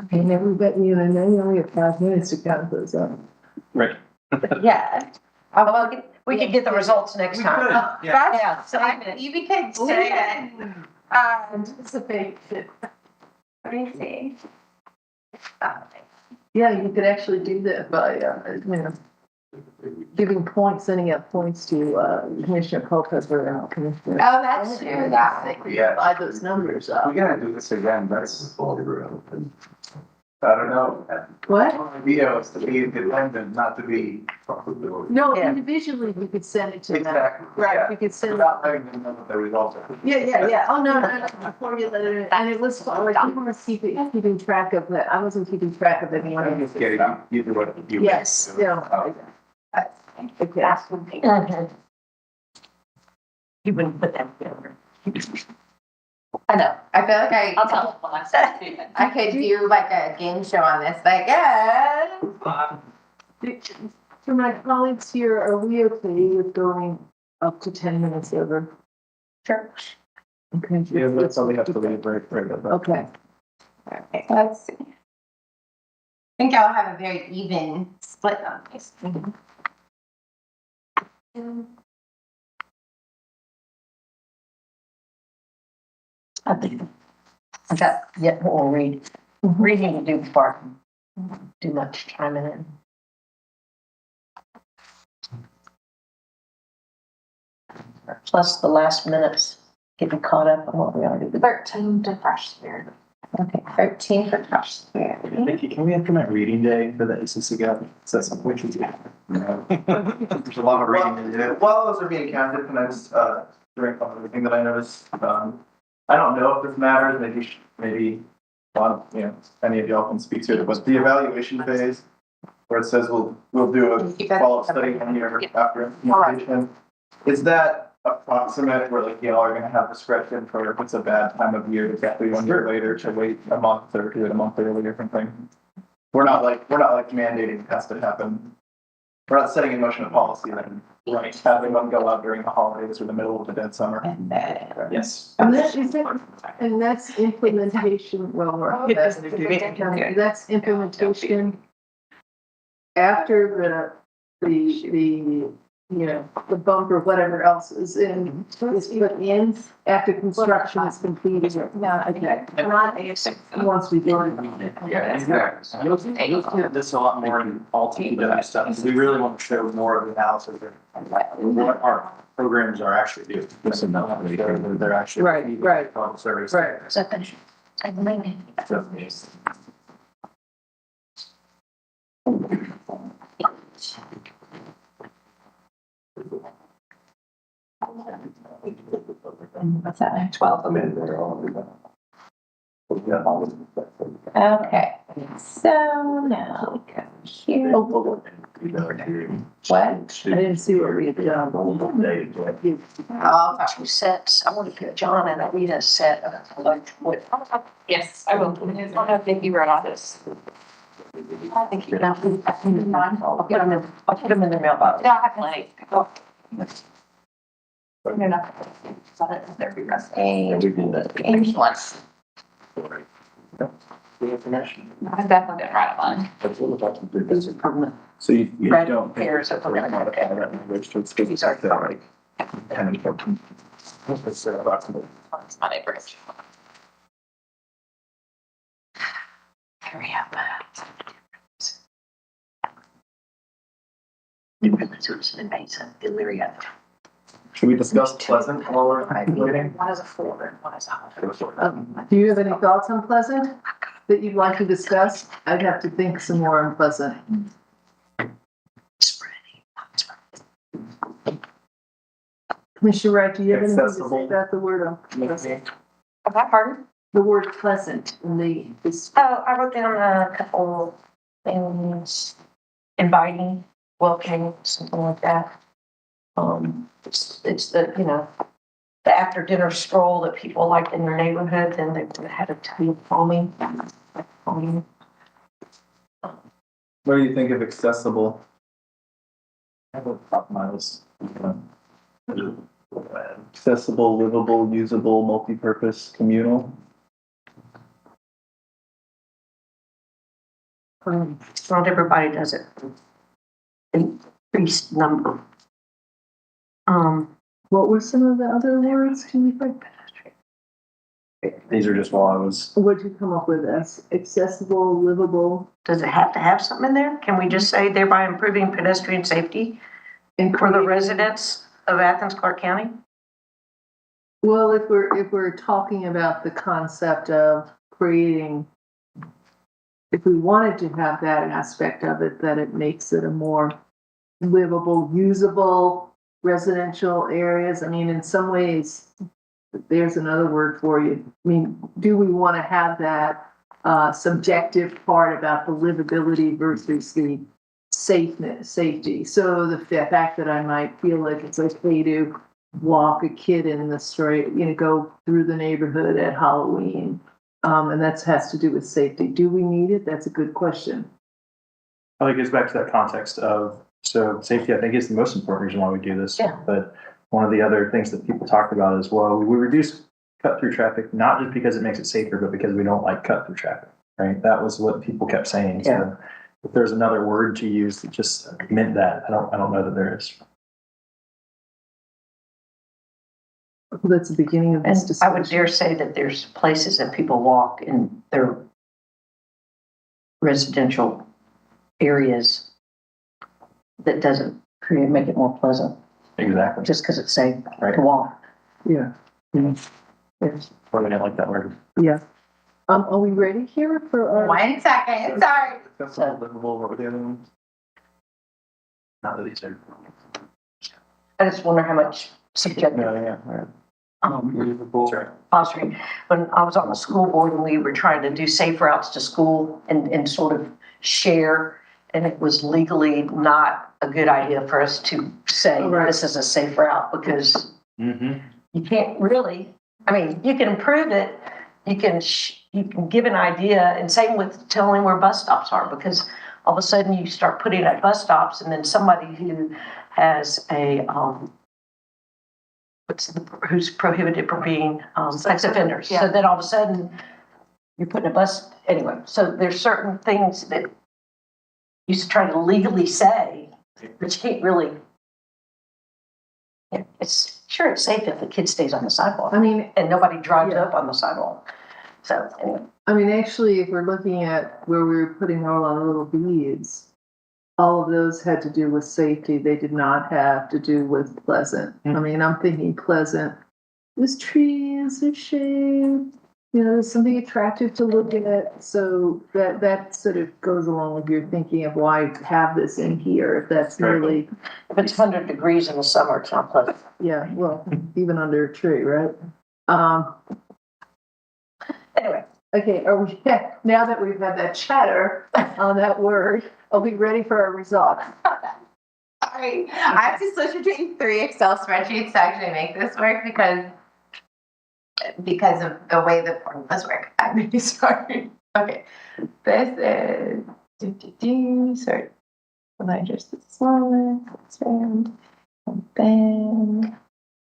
Okay, never bet you, and I know you only have 5 minutes to count those up. Right. Yeah. Well, we could get the results next time. That's, Yeah, so you could say it. Anticipate it. Let me see. Yeah, you could actually do that by, giving points, sending out points to, Commissioner Culpepper and Commissioner. Oh, that's true. That. Yeah. By those numbers up. We gotta do this again, that's, I don't know. What? Idea was to be independent, not to be. No, Yeah. individually, we could send it to them. Exactly. Right, Yeah. we could send. Without letting them know what the results are. Yeah. Oh, no, before you let it, and it was fun, like, I was keeping track of it. I wasn't keeping track of anyone. I'm just kidding, you do what you. Yes, yeah. Oh. Okay. That's one thing. You wouldn't put that together. I know. I feel like I'll tell them when I say it to you. I could do like a game show on this, like, For my colleagues here, are we okay with going up to 10 minutes over? Sure. Okay. Yeah, that's all we have to leave, right? Okay. Okay, let's see. I think I'll have a very even split on this. I think I got yet more reading to do before I can do much chiming in. Plus the last minutes get me caught up on what we already did. 13 to Fresh Spirit. Okay, 13 for Fresh Spirit. Vicky, can we implement reading day for the ACC guy? Is that something we should do? There's a lot of reading to do. While those are being counted, can I just, drink on everything that I noticed? I don't know if this matters, maybe, any of y'all can speak to it, but the evaluation phase, where it says we'll do a follow-up study 1 year after implementation. Is that approximate where like y'all are gonna have discretion for if it's a bad time of year, exactly 1 year later to wait a month or do it a month early or something? We're not like mandating it has to happen. We're not setting in motion a policy then, right? Having them go out during the holidays or the middle of the dead summer. Yes. And that's implementation, that's implementation after the bump or whatever else is put in after construction is completed. No, okay. Once we do it. Yeah, you'll see this a lot more in all TPW stuff. We really want to show more of the analysis of what our programs are actually doing. They're actually. Right. Service. Right. What's that? 12. Okay, so now we go here. What? I didn't see what we had done. Two sets. I want to put John and Rita set of like what. Yes, I will. I'll have Vicky write on this. I think you're not. I'll put them in the mailbox. Yeah, I have plenty. Oh. They're not. They're be resting. Here's one. I definitely didn't write on. These are permanent. So you Red don't. hairs that we're gonna look at. These are like 10 and 14. That's approximately. It's my neighborhood. Hurry up. Should we discuss Pleasant while we're waiting? One is a 4 and one is a. Do you have any thoughts on Pleasant that you'd like to discuss? I'd have to think some more on Pleasant. Commissioner Wright, do you have anything to say Accessible. about the word on Pleasant? Okay, pardon? The word pleasant in this. Oh, I wrote down a couple things, inviting, welcoming, something like that. It's the, the after dinner stroll that people like in their neighborhood, then they had a tea calming. What do you think of accessible? I have a top of my list. Accessible, livable, usable, multi-purpose, communal. Not everybody does it. Increased number. What were some of the other words? Can you think? These are just while I was. What'd you come up with as accessible, livable? Does it have to have something in there? Can we just say thereby improving pedestrian safety for the residents of Athens-Clarke County? Well, if we're talking about the concept of creating, if we wanted to have that aspect of it, that it makes it a more livable, usable residential areas. I mean, in some ways, there's another word for you. I mean, do we want to have that subjective part about the livability versus the safety? So the fact that I might feel like it's okay to walk a kid in the street, go through the neighborhood at Halloween, and that has to do with safety. Do we need it? That's a good question. I think it goes back to that context of, so safety, I think, is the most important reason why we do this. Yeah. But one of the other things that people talked about is, well, we reduce cut through traffic, not just because it makes it safer, but because we don't like cut through traffic, right? That was what people kept saying. Yeah. So if there's another word to use that just meant that, I don't know that there is. That's the beginning of this And I would discussion. dare say that there's places that people walk in their residential areas that doesn't make it more pleasant, Exactly. just because it's safe Right. to walk. Yeah. Yes. Or we didn't like that word. Yeah. Are we ready here for our? 1 second, sorry. Accessible, livable, what were the other ones? Not that these are. I just wonder how much subjective, Yeah, right. livable, That's right. fostering. When I was on the school board and we were trying to do safe routes to school and sort of share, and it was legally not a good idea for us to say Right. this is a safe route because Mm-hmm. you can't really, I mean, you can improve it, you can give an idea, and same with telling where bus stops are, because all of a sudden you start putting at bus stops, and then somebody who has a, who's prohibited from being, sex offenders. So then all of a sudden, you're putting a bus, anyway, so there's certain things that you should try to legally say, but you can't really. It's safe if the kid stays on the sidewalk I mean, and nobody drives Yeah. up on the sidewalk. So anyway, actually, if we're looking at where we were putting all our little beads, all of those had to do with safety. They did not have to do with pleasant. I mean, I'm thinking pleasant. There's trees, there's shade, there's something attractive to look at. So that sort of goes along with your thinking of why have this in here. If that's Right. really, if it's 100 degrees in the summer, it's not pleasant. yeah, well, even under a tree, right? Anyway, Okay, are we, now that we've had that chatter on that word, are we ready for our results? Sorry. I have to switch between 3 Excel spreadsheets to actually make this work because of the way the formulas work. I'm really sorry. Okay. This is sorry. Well, I just this one, expand, and then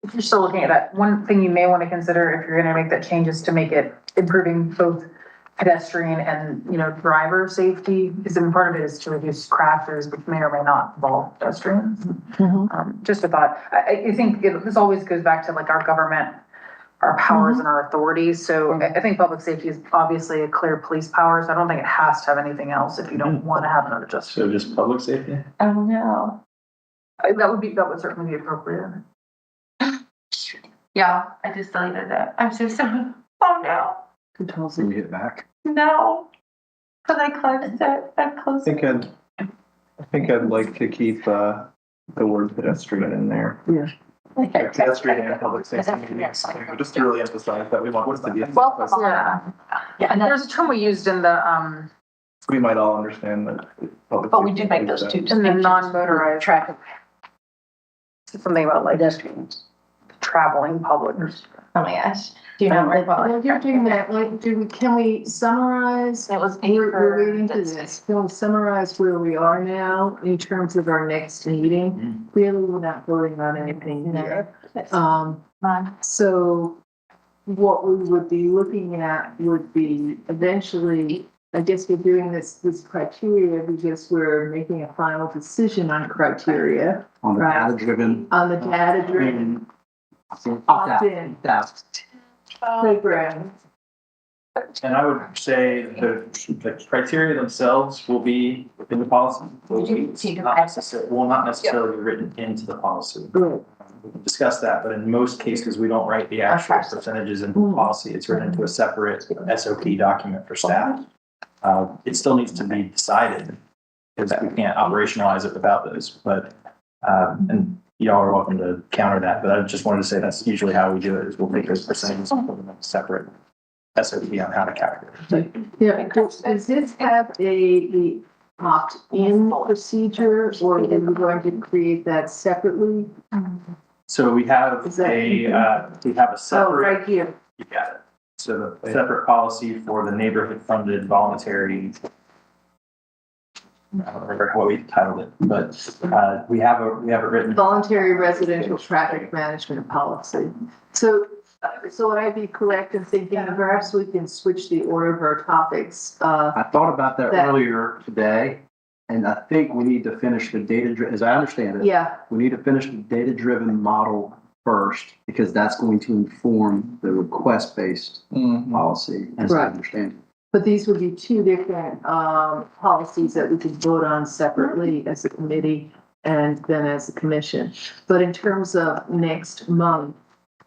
If you're still looking at that, one thing you may want to consider if you're gonna make that change is to make it improving both pedestrian and, driver safety, because part of it is to reduce crashes, which may or may not involve pedestrians. Just a thought. I think this always goes back to like our government, our powers and our authorities. So I think public safety is obviously a clear police power, so I don't think it has to have anything else if you don't want to have another justice. So just public safety? oh no. That would certainly be appropriate. Yeah, I just deleted it. I'm so sorry. Oh no. Controls Can we hit back? No. Because I closed it. I I closed it. think I'd like to keep, the word pedestrian in there. Yeah. Pedestrian and public safety meetings, just to really emphasize that we want this to be. Well, yeah, and there's a term we used in the, We might all understand that. public but we do safety make is those that. two in the distinctions. non-motorized, Traffic, something about like pedestrians. traveling public. Oh my gosh. Do you know where While you're doing that, can we summarize? It was We're waiting for that's- this. Can we summarize where we are now in terms of our next meeting? Really, we're not voting on anything here. So what we would be looking at would be eventually, I guess we're doing this criteria because we're making a final decision on criteria, On the Right. data-driven. on the data-driven opt-in program. And I would say the criteria themselves will be within the policy. Will not necessarily be written into the policy. Right. We can discuss that, but in most cases, we don't write the actual percentages into the policy. It's written into a separate SOP document for staff. It still needs to be decided because we can't operationalize it without those, but, and y'all are welcome to counter that, but I just wanted to say that's usually how we do it, is we'll take those percentages and put them in a separate SOP on how to calculate it. Yeah, does this have the opt-in procedure, or are we going to create that separately? So we have Is that- we have a Oh, separate, right here. you got it. So the separate policy for the neighborhood funded voluntary. I don't remember what we titled it, but we have it written. Voluntary residential traffic management policy. So would I be correct in thinking perhaps we can switch the order of our topics? I thought about that That- earlier today, and I think we need to finish the data, as I understand it. Yeah, We need to finish the data-driven model first, because that's going to inform the request-based policy, as I Right. understand it. But these would be two different, policies that we could vote on separately as a committee and then as a commission. But in terms of next month,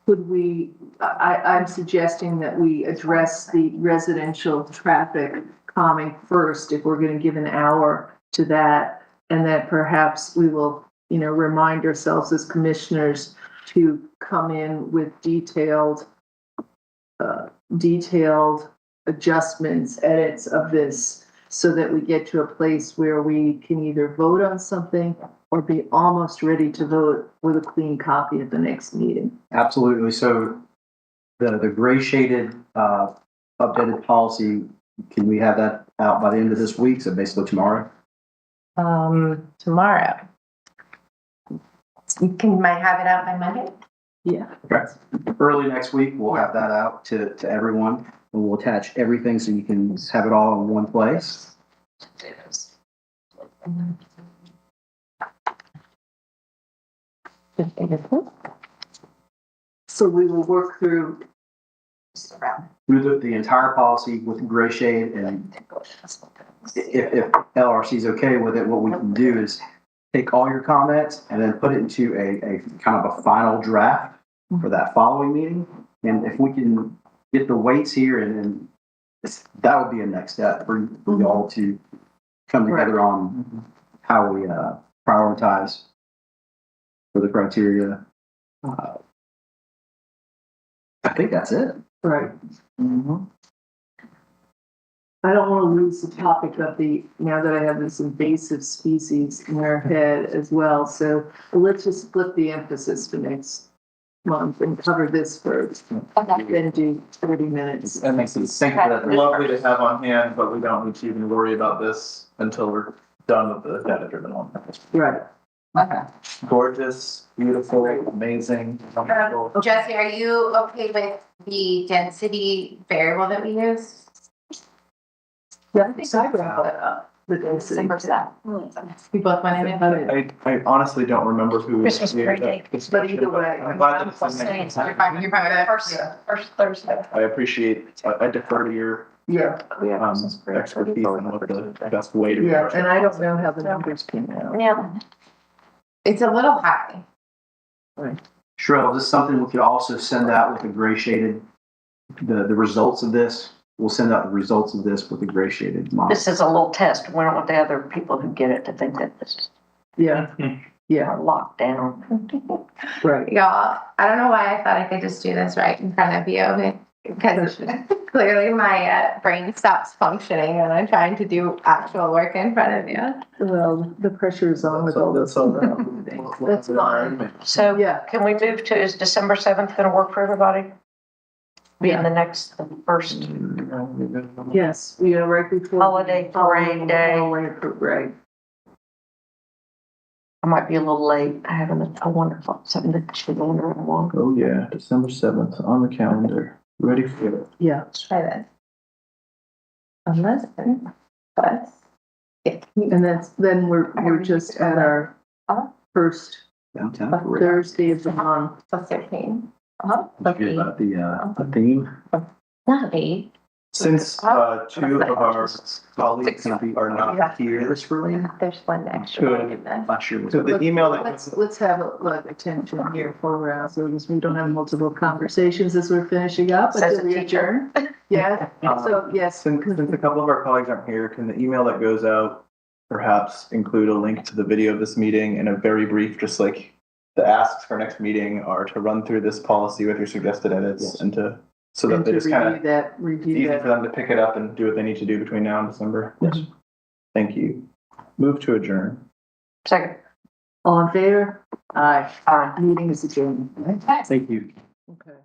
could we, I'm suggesting that we address the residential traffic calming first, if we're gonna give an hour to that. And that perhaps we will, remind ourselves as commissioners to come in with detailed adjustments, edits of this, so that we get to a place where we can either vote on something or be almost ready to vote with a clean copy at the next meeting. Absolutely. So the gray shaded, updated policy, can we have that out by the end of this week? So basically tomorrow? Tomorrow. Might have it out by Monday? Yeah. Okay. Early next week, we'll have that out to everyone, and we'll attach everything so you can have it all in one place. So we will work through The entire policy with gray shade, and if LRC is okay with it, what we can do is take all your comments and then put it into a kind of a final draft for that following meeting. And if we can get the weights here, and that would be a next step for you all to come together on how we prioritize for the criteria. I think that's it. Right. I don't want to lose the topic of now that I have this invasive species in our head as well. So let's just split the emphasis for next month and cover this first. Then do 30 minutes. That makes sense. Thank you for that. Lovely to have on hand, but we don't need to even worry about this until we're done with the data-driven one. Right. Okay. Gorgeous, beautiful, amazing, wonderful. Jesse, are you okay with the density variable that we use? Yeah, I think I brought that up. The density. We both went in it? I honestly don't remember who. Christmas birthday. But either way. I'm glad that it's in there. You're fine with that? First Thursday. I appreciate, I defer to your Yeah. expertise on what the best way to. Yeah, and I don't know how the numbers came out. Yeah. It's a little high. Shrell, this is something we could also send out with a gray shaded, the results of this. We'll send out the results of this with the gray shaded model. This is a little test. We don't want the other people who get it to think that this is Yeah. Yeah, locked down. right. Y'all, I don't know why I thought I could just do this right in front of you, because clearly my brain stops functioning when I'm trying to do actual work in front of you. Well, the pressure is on with all this. That's fine. So Yeah. can we move to, is December 7th going to work for everybody? Being the first Yes, right before. Holiday parade day. Holiday parade. I might be a little late. I have a wonderful, something that should go under one. Oh yeah, December 7th on the calendar. Ready for it. Yeah. Let's try this. Unless, but. And then we're just at our first Downtown. Thursday of the month. Plus 13. Forget about the theme. Not 8. Since two of our colleagues are not here, Iris Berlin? There's one extra one in there. Not sure. so the email that Let's have attention here for so we don't have multiple conversations as we're finishing up. Says until the we teacher. adjourn. Yeah, so yes. since a couple of our colleagues aren't here, can the email that goes out perhaps include a link to the video of this meeting and a very brief, just like the asks for next meeting are to run through this policy with your suggested edits Yes. and to, so that And they to just kind of, it's review easy that. for them to pick it up and do what they need to do between now and December. Yes. Thank you. Move to adjourn. Second. All in favor? Aye. Aye. Meeting is adjourned. Thank you. Okay.